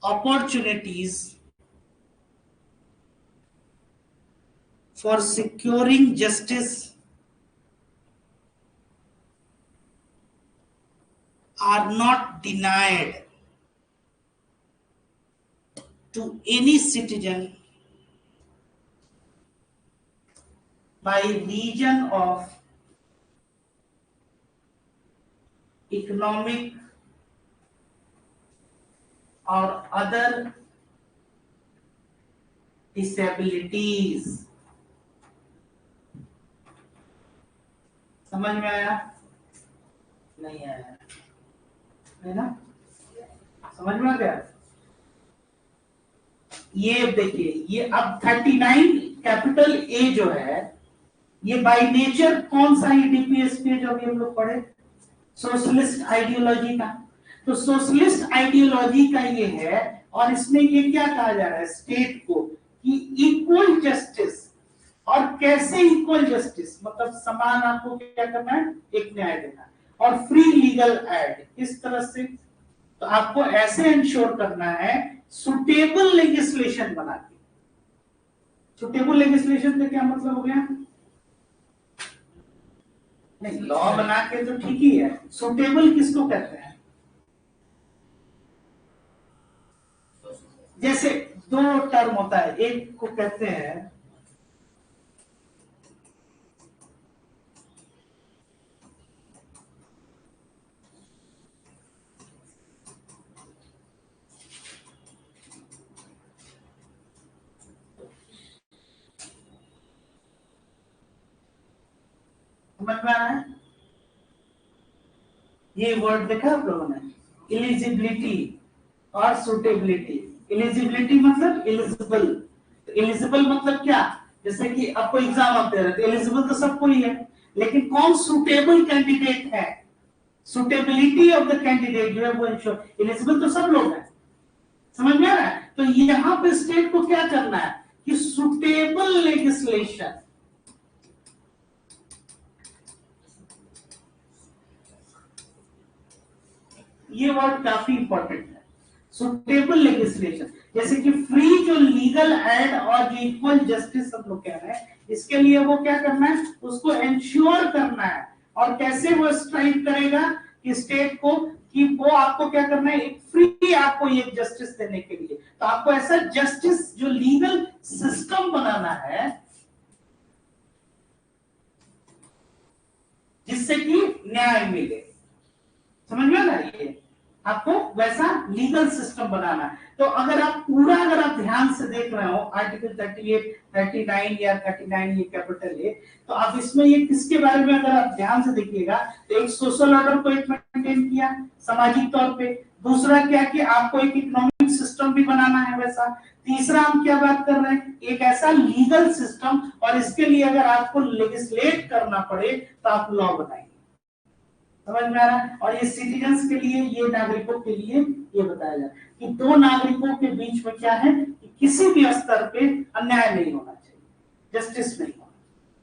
opportunities for securing justice are not denied to any citizen by reason of economic or other disabilities। समझ में आया? नहीं आया है ना? समझ में आ गया? ये देखिए, ये अब 39 कैपिटल ए जो है ये बाय नेचर कौन सा है, डीपीएसपी जो अभी हम लोग पढ़े सोशलिस्ट आइडियोलॉजी का। तो सोशलिस्ट आइडियोलॉजी का ये है, और इसमें ये क्या कहा जा रहा है स्टेट को कि इक्वल जस्टिस। और कैसे इक्वल जस्टिस, मतलब समान आपको क्या करना है, एक न्याय देना, और फ्री लीगल एड, किस तरह से, तो आपको ऐसे इंश्योर करना है सुटेबल लेजिस्लेशन बना के। सुटेबल लेजिस्लेशन का क्या मतलब हो गया, नहीं लॉ बना के तो ठीक ही है, सुटेबल किसको कहते हैं, जैसे दो टर्म होता है, एक को कहते हैं समझ में आ रहा है, ये वर्ड देखा आप लोगों ने, एलिजिबिलिटी और सुटेबिलिटी। एलिजिबिलिटी मतलब एलिजिबल, एलिजिबल मतलब क्या, जैसे कि आपको एग्जाम आप दे रहे थे, एलिजिबल तो सबको ही है, लेकिन कौन सुटेबल कैंडिडेट है, सुटेबिलिटी ऑफ द कैंडिडेट जो है वो इंश्योर, एलिजिबल तो सब लोग हैं, समझ में आ रहा है। तो यहाँ पे स्टेट को क्या करना है कि सुटेबल लेजिस्लेशन, ये वर्ड काफी इंपॉर्टेंट है, सुटेबल लेजिस्लेशन, जैसे कि फ्री जो लीगल एड और जो इक्वल जस्टिस हम लोग कह रहे हैं, इसके लिए वो क्या करना है, उसको इंश्योर करना है। और कैसे वो स्ट्राइव करेगा कि स्टेट को, कि वो आपको क्या करना है, एक फ्री आपको एक जस्टिस देने के लिए, तो आपको ऐसा जस्टिस जो लीगल सिस्टम बनाना है जिससे कि न्याय मिले, समझ में आ रहा है, ये आपको वैसा लीगल सिस्टम बनाना है। तो अगर आप पूरा, अगर आप ध्यान से देख रहे हो आर्टिकल 38, 39 या 39 ये कैपिटल है, तो आप इसमें ये किसके बारे में अगर आप ध्यान से देखिएगा, तो एक सोशल ऑर्डर को एक मेंटेन किया सामाजिक तौर पे, दूसरा क्या कि आपको एक इकोनॉमिक सिस्टम भी बनाना है वैसा, तीसरा हम क्या बात कर रहे हैं, एक ऐसा लीगल सिस्टम, और इसके लिए अगर आपको लेजिस्लेट करना पड़े तो आप लॉ बनाएंगे, समझ में आ रहा है। और ये सिटीजन्स के लिए, ये नागरिकों के लिए ये बताया जा रहा है कि दो नागरिकों के बीच में क्या है कि किसी भी स्तर पे अन्याय नहीं होना चाहिए, जस्टिस नहीं होना।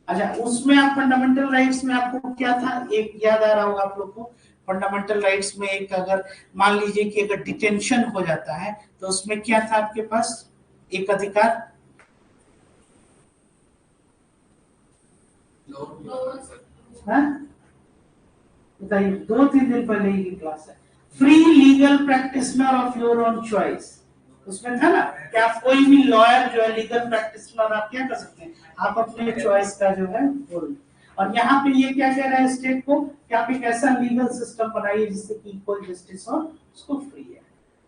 अच्छा, उसमें आप फंडामेंटल राइट्स में आपको क्या था, एक याद आ रहा होगा आप लोग को, फंडामेंटल राइट्स में एक, अगर मान लीजिए कि अगर डिटेंशन हो जाता है तो उसमें क्या था आपके पास, एक अधिकार, बताइए, 2-3 दिन पहले ही क्लास है, free legal practitioner of your own choice, उसमें था ना कि आप कोई भी लॉयर जो है लीगल प्रैक्टिशनर आप क्या कर सकते हैं, आप अपने चॉइस का जो है बोल। और यहाँ पे ये क्या कह रहा है स्टेट को कि आप एक ऐसा लीगल सिस्टम बनाइए जिससे कि इक्वल जस्टिस हो, उसको फ्री है,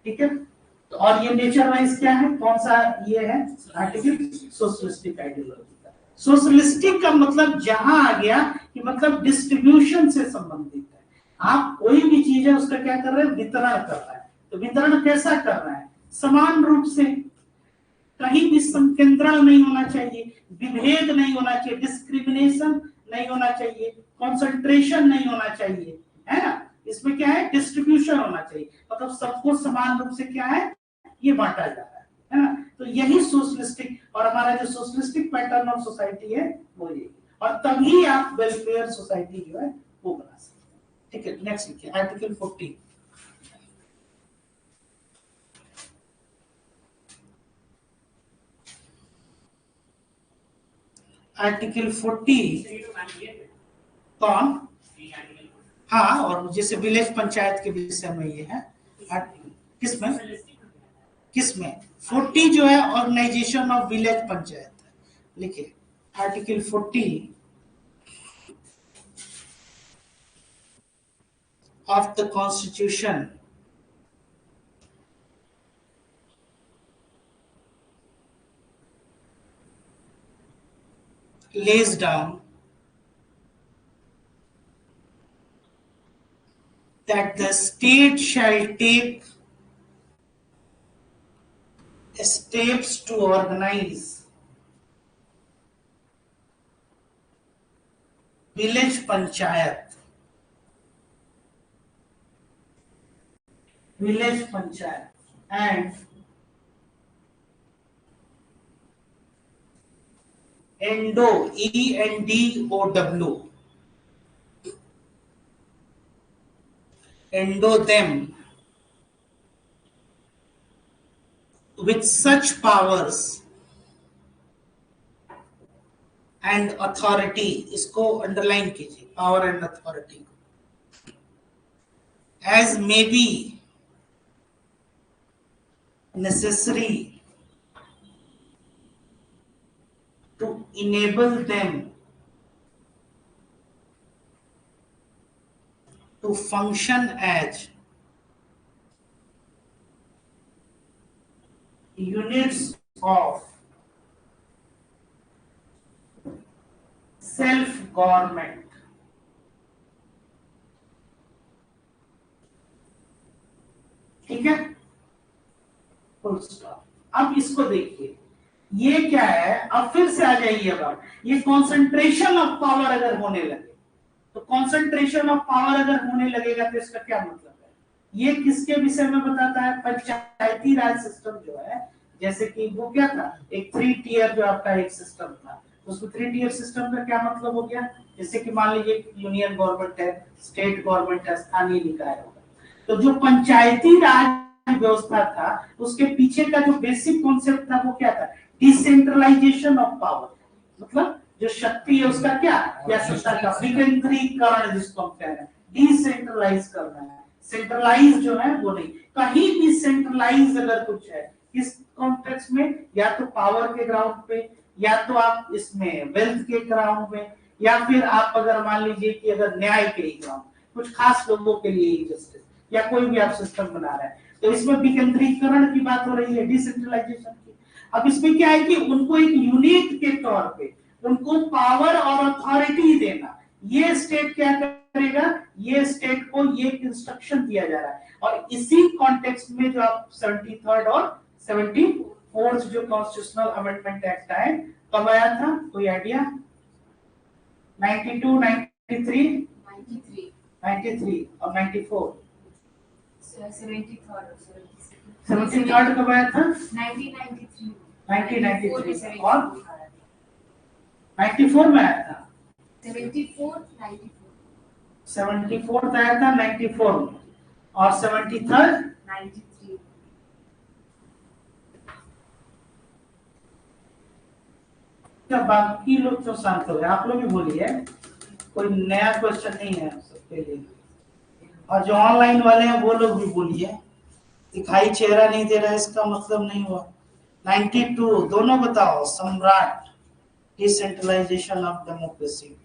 ठीक है। तो और ये नेचर वाइज क्या है, कौन सा ये है आर्टिकल, सोशलिस्टिक आइडियोलॉजी। सोशलिस्टिक का मतलब जहां आ गया कि मतलब डिस्ट्रीब्यूशन से संबंधित है, आप कोई भी चीज है उसका क्या कर रहे हैं, वितरण कर रहा है, तो वितरण कैसा कर रहा है, समान रूप से, कहीं भी संकेंद्रण नहीं होना चाहिए, विभेद नहीं होना चाहिए, डिस्क्रिमिनेशन नहीं होना चाहिए, कंसंट्रेशन नहीं होना चाहिए, है ना, इसमें क्या है, डिस्ट्रीब्यूशन होना चाहिए, मतलब सबको समान रूप से क्या है, ये बांटा जा रहा है ना। तो यही सोशलिस्टिक, और हमारा जो सोशलिस्टिक पैटर्न ऑफ सोसाइटी है वो यही, और तभी आप वेलफेयर सोसाइटी जो है वो बना सकते हैं, ठीक है। नेक्स्ट लिखिए आर्टिकल 40, आर्टिकल 40 कौन, हाँ, और जैसे विलेज पंचायत के विषय में ये है, किसमें किसमें 40 जो है ऑर्गेनाइजेशन ऑफ विलेज पंचायत, लिखिए article 40 of the constitution lays down that the state shall take steps to organize village panchayat village panchayat, and ENDOW, ENDOW, endow them with such powers and authority, इसको underline कीजिए, power and authority, as may be necessary to enable them to function as units of self government. ठीक है, full stop. अब इसको देखिए, ये क्या है, अब फिर से आ जाइएगा, ये कॉन्सेंट्रेशन ऑफ पावर अगर होने लगे, तो कॉन्सेंट्रेशन ऑफ पावर अगर होने लगेगा तो इसका क्या मतलब है, ये किसके विषय में बताता है, पंचायती राज सिस्टम जो है, जैसे कि वो क्या था, एक 3 टियर जो आपका एक सिस्टम था, उसको 3 टियर सिस्टम का क्या मतलब हो गया, जैसे कि मान लीजिए यूनियन गवर्नमेंट है, स्टेट गवर्नमेंट है, स्थानीय निकाय होगा, तो जो पंचायती राज व्यवस्था था उसके पीछे का जो बेसिक कॉन्सेप्ट था वो क्या था, डिसेंट्रलाइजेशन ऑफ पावर, मतलब जो शक्ति है उसका क्या, या सत्ता का विकेंद्रीकरण, जिसको हम कह रहे हैं डिसेंट्रलाइज करना है, सेंट्रलाइज जो है वो नहीं, कहीं भी सेंट्रलाइज अगर कुछ है इस कॉन्टेक्स्ट में, या तो पावर के ग्राउंड पे, या तो आप इसमें वेल्थ के ग्राउंड में, या फिर आप अगर मान लीजिए कि अगर न्याय के ही ग्राउंड, कुछ खास लोगों के लिए जस्टिस, या कोई भी आप सिस्टम बना रहे हैं, तो इसमें विकेंद्रीकरण की बात हो रही है, डिसेंट्रलाइजेशन की। अब इसमें क्या है कि उनको एक यूनिट के तौर पे उनको पावर और अथॉरिटी देना, ये स्टेट क्या करेगा, ये स्टेट को ये इंस्ट्रक्शन दिया जा रहा है, और इसी कॉन्टेक्स्ट में जो आप 73rd और 74th जो कॉन्स्टिट्यूशनल अमेंडमेंट एक्ट आए, कब आया था, कोई आइडिया, 92, 93, 93 और 94, 73rd कब आया था, 1993 और 94 में आया था, 74th आया था 94 में, और 73rd 93। क्या बाकी लोग तो शांत हो गए, आप लोग भी बोलिए, कोई नया क्वेश्चन नहीं है सबके लिए, और जो ऑनलाइन वाले हैं वो लोग भी बोलिए, दिखाई चेहरा नहीं दे रहा है इसका मतलब नहीं हुआ। 92 दोनों बताओ, सम्राट, डिसेंट्रलाइजेशन ऑफ डेमोक्रेसी,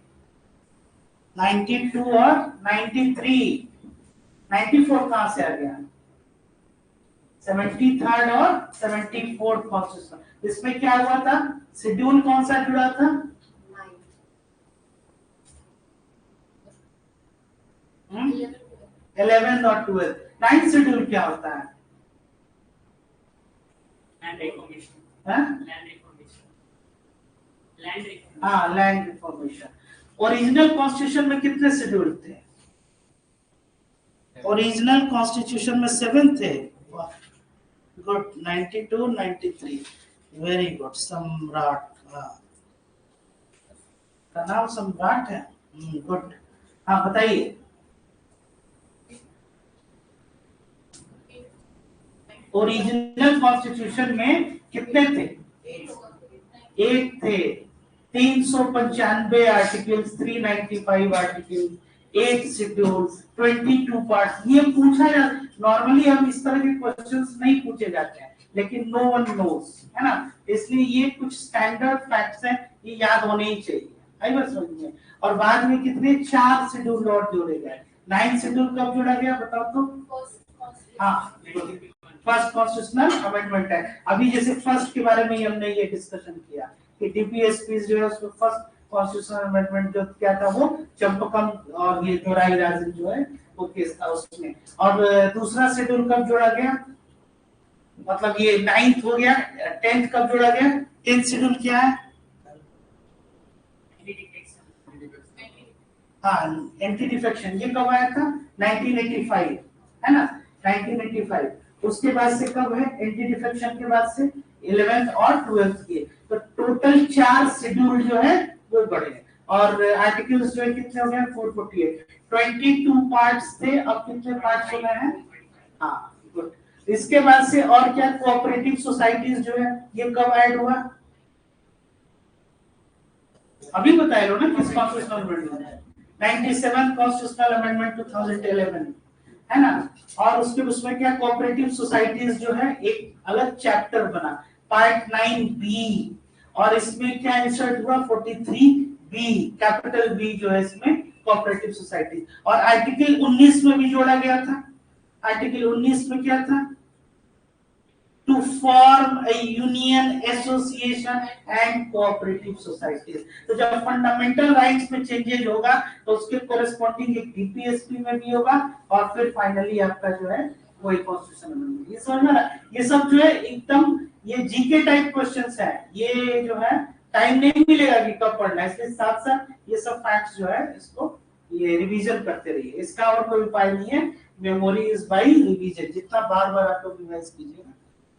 92 और 93, 94 कहां से आ गया, 73rd और 74th कॉन्स्टिट्यूशन, इसमें क्या हुआ था, शेड्यूल कौन सा जुड़ा था, 11th और 12th, 9th शेड्यूल क्या होता है, लैंड रिफॉर्मेशन, हाँ लैंड रिफॉर्मेशन, लैंड रिफॉर्मेशन, हाँ लैंड रिफॉर्मेशन। ओरिजिनल कॉन्स्टिट्यूशन में कितने शेड्यूल थे, ओरिजिनल कॉन्स्टिट्यूशन में 7 थे, गुड, 92, 93, वेरी गुड, सम्राट, हाँ का नाम सम्राट है, गुड, हाँ बताइए, ओरिजिनल कॉन्स्टिट्यूशन में कितने थे, 8 थे, 395 आर्टिकल्स, 395 आर्टिकल्स, 8 शेड्यूल्स, 22 पार्ट्स, ये पूछा जा, नॉर्मली हम इस तरह के क्वेश्चंस नहीं पूछे जाते हैं, लेकिन नो वन नोस, है ना, इसलिए ये कुछ स्टैंडर्ड फैक्ट्स हैं, ये याद होने ही चाहिए, आई बात समझ में। और बाद में कितने 4 शेड्यूल और जोड़े गए, 9th शेड्यूल कब जोड़ा गया बताओ तो, हाँ फर्स्ट कॉन्स्टिट्यूशनल अमेंडमेंट है, अभी जैसे फर्स्ट के बारे में ही हमने ये डिस्कशन किया कि डीपीएसपी जो है उसमें फर्स्ट कॉन्स्टिट्यूशनल अमेंडमेंट जो क्या था वो चंपकम और ये दोराई राजन जो है वो केस था उसमें, और दूसरा शेड्यूल कब जोड़ा गया, मतलब ये 9th हो गया, 10th कब जोड़ा गया, 10th शेड्यूल क्या है, हाँ एंटी डिफेक्शन, ये कब आया था 1985, है ना, 1985। उसके बाद से कब है एंटी डिफेक्शन के बाद से 11th और 12th के, तो टोटल 4 शेड्यूल जो है वो बढ़े और आर्टिकल्स जो है कितने हो गए 448। 22 पार्ट्स थे, अब कितने पार्ट्स हो गए हैं? हाँ गुड। इसके बाद से और क्या कोऑपरेटिव सोसाइटीज जो है ये कब ऐड हुआ? अभी बताया लो ना किस कॉन्स्टिट्यूशनल अमेंडमेंट 97 कॉन्स्टिट्यूशनल अमेंडमेंट 2011 है ना। और उसके उसमें क्या कोऑपरेटिव सोसाइटीज जो है एक अलग चैप्टर बना पार्ट 9B और इसमें क्या इंसर्ट हुआ 43B कैपिटल बी जो है इसमें कोऑपरेटिव सोसाइटी। और आर्टिकल 19 में भी जोड़ा गया था। आर्टिकल 19 में क्या था? To form a union, association and cooperative societies। तो जब फंडामेंटल राइट्स में चेंजेस होगा तो उसके कोरेस्पॉन्डिंग एक डीपीएसपी में भी होगा और फिर फाइनली आपका जो है वही कॉन्स्टिट्यूशन अमेंडमेंट। ये समझ में आ रहा है? ये सब जो है एकदम ये जीके टाइप क्वेश्चंस है, ये जो है टाइम नहीं मिलेगा कि कब पढ़ना है, इसलिए साथ साथ ये सब फैक्ट्स जो है इसको ये रिवीजन करते रहिए। इसका और कोई उपाय नहीं है, मेमोरी इज बाय रिवीजन, जितना बार बार आप लोग रिवाइज कीजिएगा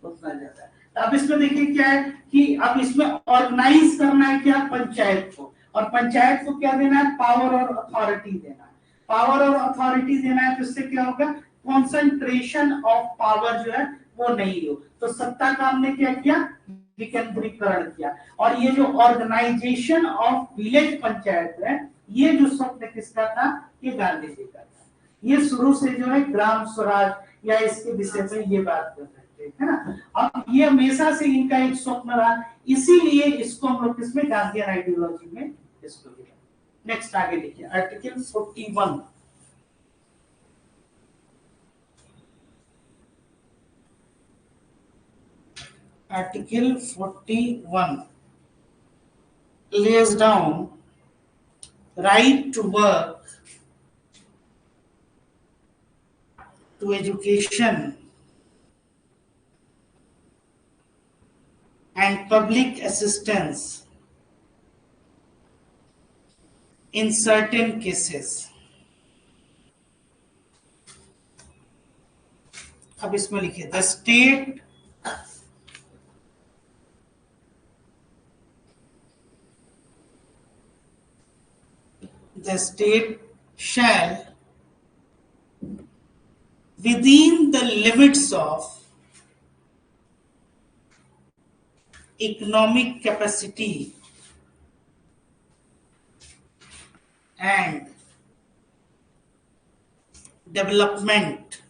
उतना ज्यादा है। तो अब इसमें देखिए क्या है कि अब इसमें ऑर्गेनाइज करना है क्या पंचायत को, और पंचायत को क्या देना है पावर और अथॉरिटी देना है। पावर और अथॉरिटी देना है तो इससे क्या होगा कंसंट्रेशन ऑफ पावर जो है वो नहीं हो, तो सत्ता का हमने क्या किया विकेंद्रीकरण किया। और ये जो ऑर्गेनाइजेशन ऑफ विलेज पंचायत है ये जो स्वप्न किसका था? ये गांधी जी का था। ये शुरू से जो है ग्राम स्वराज या इसके विषय में ये बात कर रहे थे, है ना। अब ये हमेशा से इनका एक स्वप्न रहा, इसीलिए इसको हम लोग किसमें गांधीयन आइडियोलॉजी में इसको लिखा। नेक्स्ट आगे लिखिए article 41। Article 41 lays down right to work, to education and public assistance in certain cases। अब इसमें लिखिए the state shall within the limits of economic capacity and development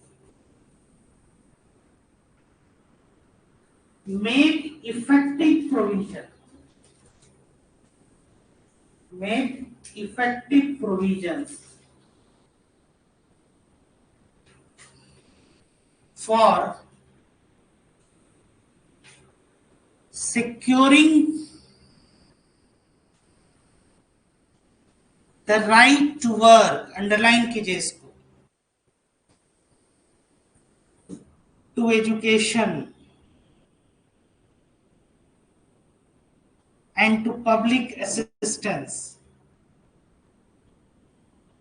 make effective provision for securing the right to work, underline कीजिए इसको, to education and to public assistance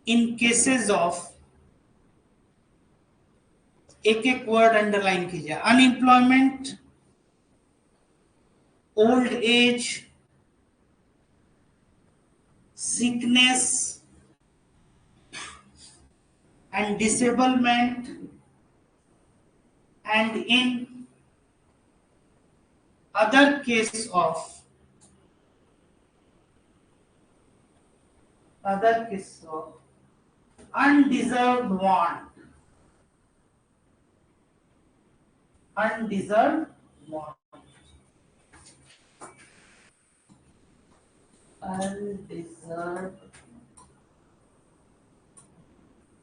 in cases of, एक एक word underline कीजिए, unemployment, old age, sickness and disablement, and in other case of undeserved want,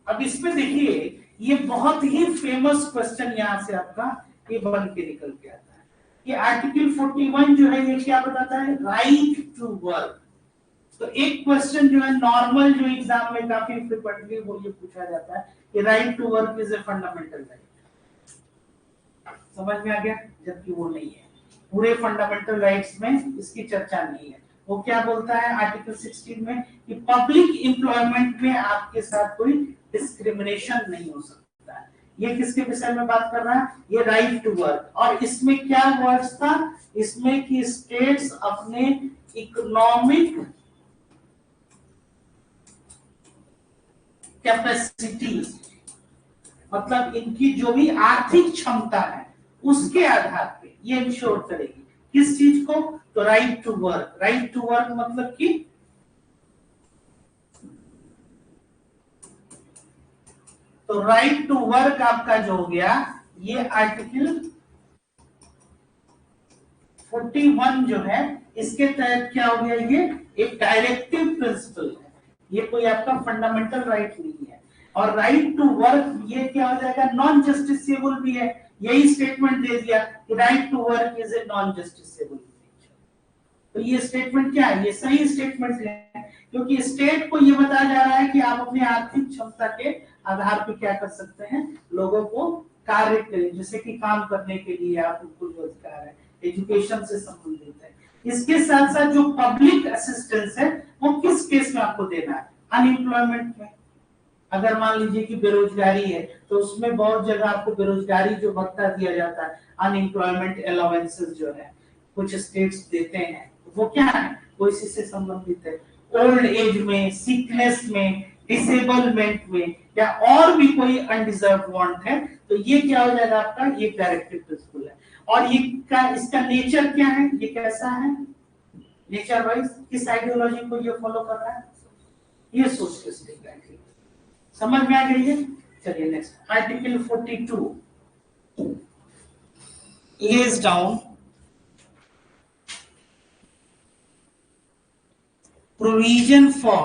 अब इसमें देखिए ये बहुत ही फेमस क्वेश्चन यहाँ से आपका ये बन के निकल के आता है। ये आर्टिकल 41 जो है ये क्या बताता है? Right to work. तो एक क्वेश्चन जो है नॉर्मल जो एग्जाम में काफी फ्रीक्वेंटली वो ये पूछा जाता है कि right to work is a fundamental right. समझ में आ गया? जबकि वो नहीं है, पूरे फंडामेंटल राइट्स में इसकी चर्चा नहीं है। वो क्या बोलता है आर्टिकल 16 में कि पब्लिक एम्प्लॉयमेंट में आपके साथ कोई डिस्क्रिमिनेशन नहीं हो सकता है। ये किसके विषय में बात कर रहा है? ये राइट टू वर्क। और इसमें क्या वर्ड्स था? इसमें कि स्टेट्स अपने इकोनॉमिक कैपेसिटी, मतलब इनकी जो भी आर्थिक क्षमता है उसके आधार पे ये इंश्योर करेगी किस चीज को? तो right to work. Right to work मतलब कि तो राइट टू वर्क आपका जो हो गया, ये आर्टिकल 41 जो है इसके तहत क्या हो गया? ये एक डायरेक्टिव प्रिंसिपल है, ये कोई आपका फंडामेंटल राइट नहीं है। और राइट टू वर्क ये क्या हो जाएगा? नॉन जस्टिसेबल भी है। यही स्टेटमेंट दे दिया कि right to work is a non justiciable. तो ये स्टेटमेंट क्या है? ये सही स्टेटमेंट है, क्योंकि स्टेट को ये बताया जा रहा है कि आप अपने आर्थिक क्षमता के आधार पर क्या कर सकते हैं, लोगों को कार्य करें, जैसे कि काम करने के लिए आप उनको रोजगार है, एजुकेशन से संबंधित है। इसके साथ साथ जो पब्लिक असिस्टेंस है वो किस केस में आपको देना है? अनएम्प्लॉयमेंट में। अगर मान लीजिए कि बेरोजगारी है तो उसमें बहुत जगह आपको बेरोजगारी जो भत्ता दिया जाता है, अनएम्प्लॉयमेंट अलाउंसेस जो है कुछ स्टेट्स देते हैं, वो क्या है? वो इसी से संबंधित है। ओल्ड एज में, सिकनेस में, डिसेबलमेंट में, या और भी कोई अनडिजर्व वांट है, तो ये क्या हो जाएगा आपका? ये डायरेक्टिव प्रिंसिपल है। और ये इसका नेचर क्या है? ये कैसा है? नेचर वाइज किस आइडियोलॉजी को ये फॉलो कर रहा है? ये सोशलिस्टिक आइडियोलॉजी। समझ में आ गई है? चलिए next, article 42 lays down provision for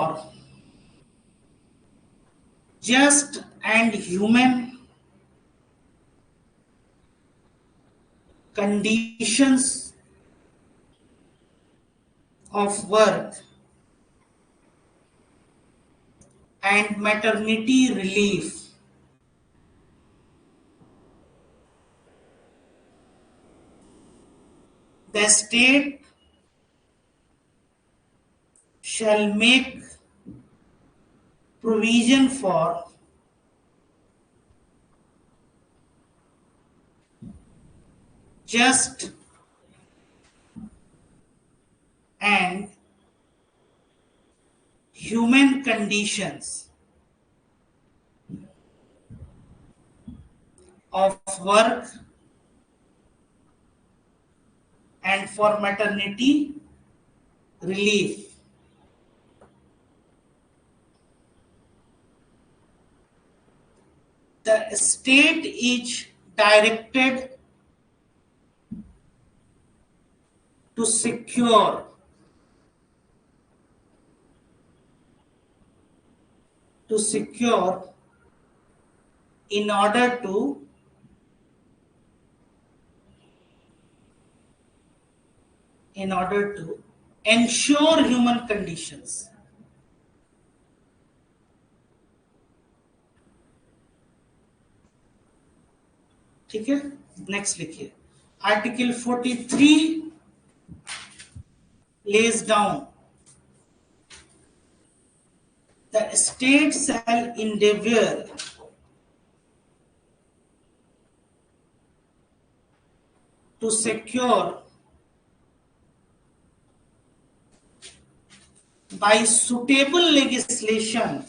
just and human conditions of work and maternity relief. The state shall make provision for just and human conditions of work and for maternity relief. The state is directed to secure in order to ensure human conditions. ठीक है, next लिखिए। Article 43 lays down the state shall endeavor to secure by suitable legislation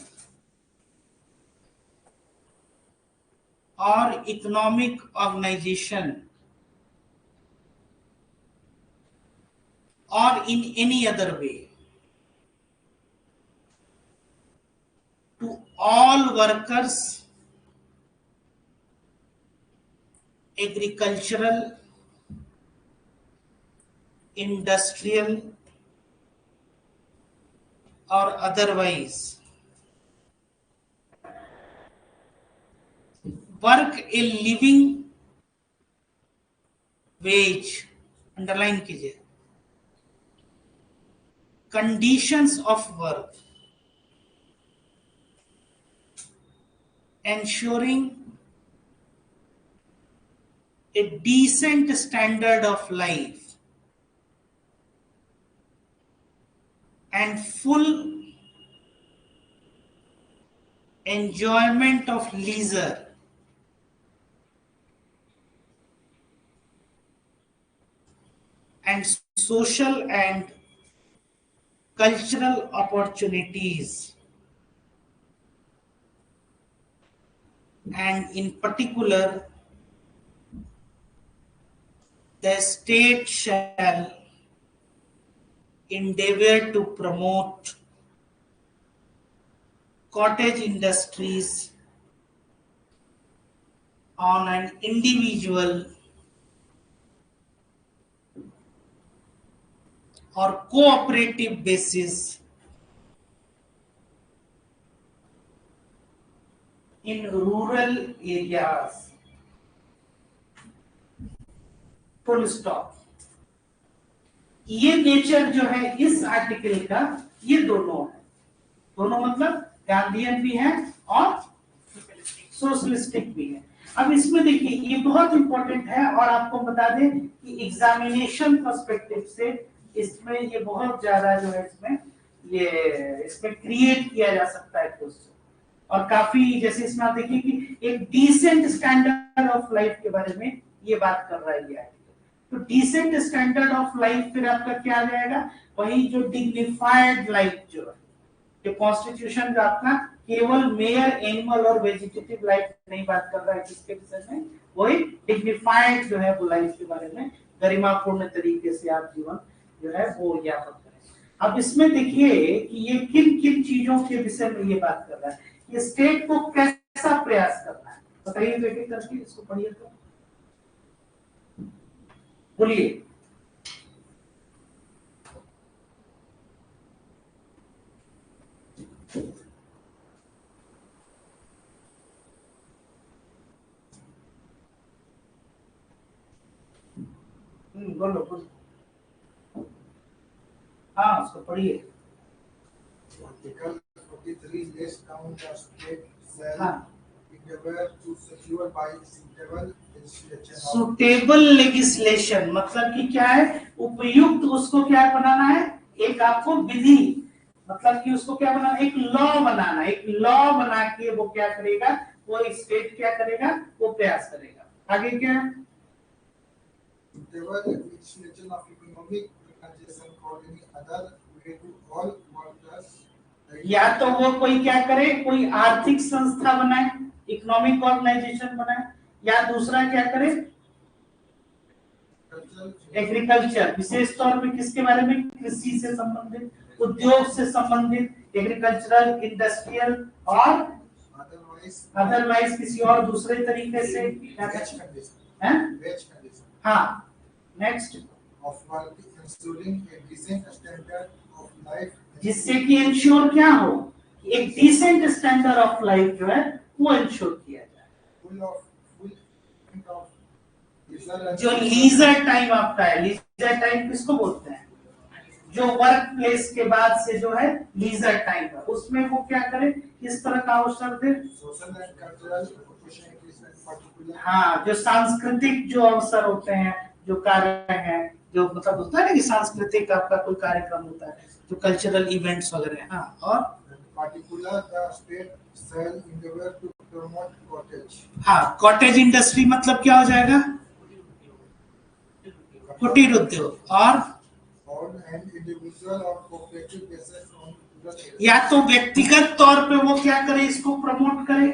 or economic organization or in any other way to all workers, agricultural, industrial or otherwise, work a living wage, underline कीजिए, conditions of work, ensuring a decent standard of life and full enjoyment of leisure and social and cultural opportunities, and in particular the state shall endeavor to promote cottage industries on an individual or cooperative basis in rural areas. Full stop. ये nature जो है इस article का, ये दोनों है, दोनों मतलब गांधीयन भी है और सोशलिस्टिक भी है। अब इसमें देखिए ये बहुत इंपॉर्टेंट है और आपको बता दें कि एग्जामिनेशन पर्सपेक्टिव से इसमें ये बहुत ज्यादा जो है इसमें क्रिएट किया जा सकता है क्वेश्चन, और काफी जैसे इसमें आप देखिए कि एक डिसेंट स्टैंडर्ड ऑफ लाइफ के बारे में ये बात कर रहा है ये आर्टिकल। तो डिसेंट स्टैंडर्ड ऑफ लाइफ फिर आपका क्या आ जाएगा, वही जो डिग्निफाइड लाइफ जो है, ये कॉन्स्टिट्यूशन जो आपका केवल मेयर एनिमल और वेजिटेटिव लाइफ नहीं बात कर रहा है, किसके विषय में, वही डिग्निफाइड जो है वो लाइफ के बारे में, गरिमापूर्ण तरीके से आप जीवन जो है वो यापन करें। अब इसमें देखिए कि ये किन किन चीजों के विषय में ये बात कर रहा है, ये स्टेट को कैसा प्रयास करना है, बताइए तो एक करके इसको पढ़िए तो बोलिए। बोलो बोलो, हाँ उसको पढ़िए। Article 43 lays down the state shall हाँ, endeavor to secure by suitable legislation of suitable legislation मतलब कि क्या है, उपयुक्त उसको क्या बनाना है, एक आपको विधि, मतलब कि उसको क्या बनाना, एक लॉ बनाना, एक लॉ बना के वो क्या करेगा, वो एक स्टेट क्या करेगा, वो प्रयास करेगा। आगे क्या है, endeavor legislation of economic organization or any other way to all workers. या तो वो कोई क्या करे, कोई आर्थिक संस्था बनाए, इकोनॉमिक ऑर्गेनाइजेशन बनाए, या दूसरा क्या करे, एग्रीकल्चर, विशेष तौर पे किसके बारे में, कृषि से संबंधित, उद्योग से संबंधित, एग्रीकल्चरल, इंडस्ट्रियल और अदरवाइज किसी और दूसरे तरीके से क्या है, हाँ next, of working ensuring a decent standard of life जिससे कि इंश्योर क्या हो, एक डिसेंट स्टैंडर्ड ऑफ लाइफ जो है वो इंश्योर किया जाए। full of leisure and जो लीजर टाइम आपका है, लीजर टाइम किसको बोलते हैं, जो वर्क प्लेस के बाद से जो है लीजर टाइम है, उसमें वो क्या करे, किस तरह का अवसर दे, social and cultural opportunities in particular हाँ जो सांस्कृतिक जो अवसर होते हैं, जो कार्य हैं, जो मतलब होता है ना कि सांस्कृतिक आपका कोई कार्यक्रम होता है, जो कल्चरल इवेंट्स वगैरह, हाँ और particular the state shall endeavor to promote cottage हाँ कॉटेज इंडस्ट्री मतलब क्या हो जाएगा, कुटीर उद्योग, और on an individual or cooperative basis on rural areas. या तो व्यक्तिगत तौर पे वो क्या करे, इसको प्रमोट करे,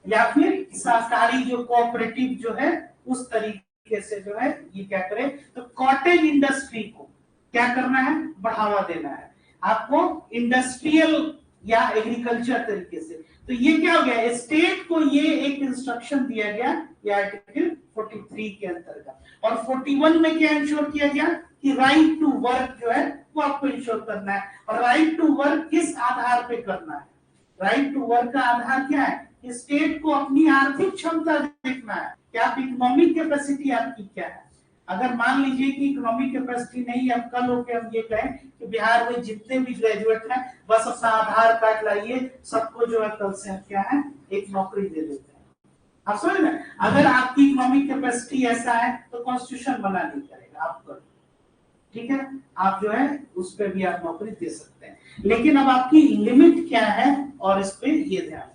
या फिर सरकारी जो कोऑपरेटिव जो है उस तरीके से जो है ये क्या करे। तो कॉटेज इंडस्ट्री को क्या करना है, बढ़ावा देना है आपको, इंडस्ट्रियल या एग्रीकल्चर तरीके से। तो ये क्या हो गया, स्टेट को ये एक इंस्ट्रक्शन दिया गया ये आर्टिकल 43 के अंतर्गत, और 41 में क्या इंश्योर किया गया कि राइट टू वर्क जो है वो आपको इंश्योर करना है। और राइट टू वर्क किस आधार पे करना है, राइट टू वर्क का आधार क्या है कि स्टेट को अपनी आर्थिक क्षमता देखना है कि आप इकोनॉमिक कैपेसिटी आपकी क्या है। अगर मान लीजिए कि इकोनॉमिक कैपेसिटी नहीं है, अब कल होके हम ये कहें कि बिहार में जितने भी ग्रेजुएट हैं बस अपना आधार कार्ड लाइए, सबको जो है कल से हम क्या है एक नौकरी दे देते हैं, आप समझ रहे हैं। अगर आपकी इकोनॉमिक कैपेसिटी ऐसा है तो कॉन्स्टिट्यूशन मना नहीं करेगा, आप करो, ठीक है, आप जो है उस पर भी आप नौकरी दे सकते हैं, लेकिन अब आपकी लिमिट क्या है और इस पे ये ध्यान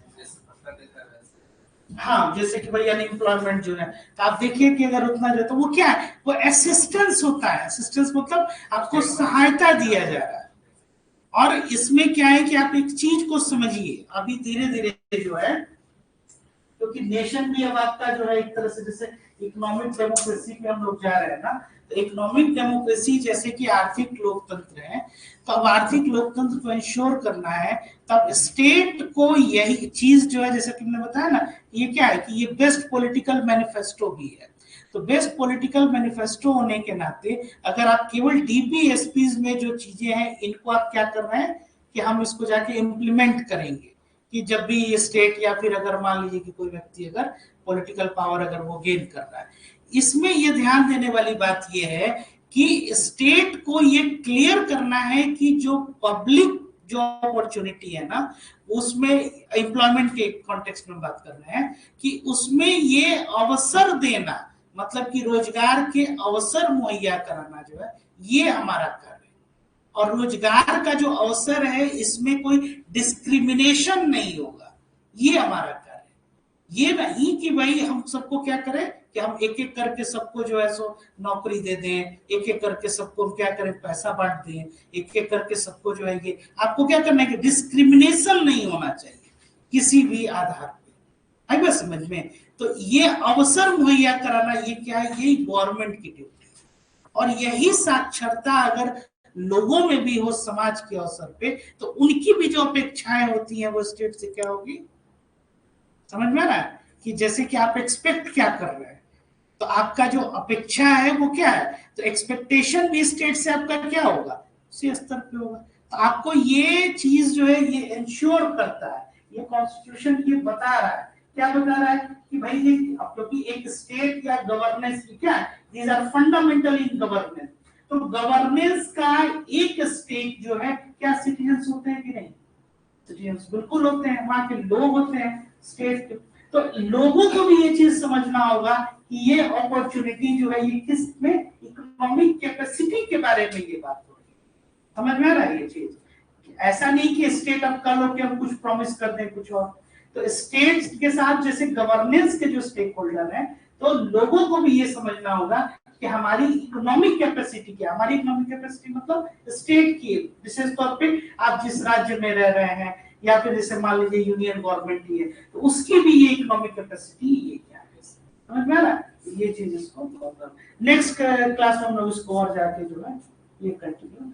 हाँ, जैसे कि भाई अनएम्प्लॉयमेंट जो है, तो आप देखिए कि अगर उतना जो है तो वो क्या है, वो असिस्टेंस होता है। असिस्टेंस मतलब आपको सहायता दिया जा रहा है। और इसमें क्या है कि आप एक चीज को समझिए, अभी धीरे धीरे जो है, क्योंकि नेशन भी अब आपका जो है एक तरह से जैसे इकोनॉमिक डेमोक्रेसी पे हम लोग जा रहे हैं ना, तो इकोनॉमिक डेमोक्रेसी जैसे कि आर्थिक लोकतंत्र है, तो अब आर्थिक लोकतंत्र को इंश्योर करना है, तब स्टेट को यही चीज जो है, जैसे तुमने बताया ना, ये क्या है कि ये बेस्ट पॉलिटिकल मैनिफेस्टो भी है। तो बेस्ट पॉलिटिकल मैनिफेस्टो होने के नाते अगर आप केवल डीपीएसपीज में जो चीजें हैं इनको आप क्या कर रहे हैं कि हम इसको जाके इम्प्लीमेंट करेंगे, कि जब भी ये स्टेट या फिर अगर मान लीजिए कि कोई व्यक्ति अगर पॉलिटिकल पावर अगर वो गेन कर रहा है, इसमें ये ध्यान देने वाली बात ये है कि स्टेट को ये क्लियर करना है कि जो पब्लिक जो अपॉर्चुनिटी है ना, उसमें एम्प्लॉयमेंट के कॉन्टेक्स्ट में बात कर रहे हैं कि उसमें ये अवसर देना, मतलब कि रोजगार के अवसर मुहैया कराना जो है, ये हमारा कार्य है। और रोजगार का जो अवसर है इसमें कोई डिस्क्रिमिनेशन नहीं होगा, ये हमारा कार्य है। ये नहीं कि भाई हम सबको क्या करें कि हम एक एक करके सबको जो है सो नौकरी दे दें, एक एक करके सबको हम क्या करें पैसा बांट दें, एक एक करके सबको जो है ये आपको क्या करना है कि डिस्क्रिमिनेशन नहीं होना चाहिए किसी भी आधार पे। आई बात समझ में? तो ये अवसर मुहैया कराना ये क्या है, यही गवर्नमेंट की ड्यूटी है। और यही साक्षरता अगर लोगों में भी हो समाज के अवसर पे, तो उनकी भी जो अपेक्षाएं होती हैं वो स्टेट से क्या होगी, समझ में आ रहा है? कि जैसे कि आप एक्सपेक्ट क्या कर रहे हैं, तो आपका जो अपेक्षा है वो क्या है, तो एक्सपेक्टेशन भी स्टेट से आपका क्या होगा, उसी स्तर पे होगा। तो आपको ये चीज जो है ये इंश्योर करता है, ये कॉन्स्टिट्यूशन ये बता रहा है, क्या बता रहा है कि भाई ये क्योंकि एक स्टेट या गवर्नेंस की क्या है, these are fundamental in governance. तो गवर्नेंस का एक स्टेट जो है, क्या सिटीजन्स होते हैं कि नहीं, सिटीजन्स बिल्कुल होते हैं, वहां के लोग होते हैं स्टेट के। तो लोगों को भी ये चीज समझना होगा कि ये अपॉर्चुनिटी जो है ये किस में, इकोनॉमिक कैपेसिटी के बारे में ये बात हो रही है। समझ में आ रहा है ये चीज? ऐसा नहीं कि स्टेट अब कल हो के हम कुछ प्रॉमिस कर दें कुछ और। तो स्टेट के साथ जैसे गवर्नेंस के जो स्टेक होल्डर हैं, तो लोगों को भी ये समझना होगा कि हमारी इकोनॉमिक कैपेसिटी क्या, हमारी इकोनॉमिक कैपेसिटी मतलब स्टेट की, विशेष तौर पे आप जिस राज्य में रह रहे हैं या फिर जैसे मान लीजिए यूनियन गवर्नमेंट ही है, तो उसकी भी ये इकोनॉमिक कैपेसिटी ये क्या है, समझ में आ रहा है? ये चीज इसको नेक्स्ट क्लास में हम लोग इसको और जाके जो है ये कंटिन्यू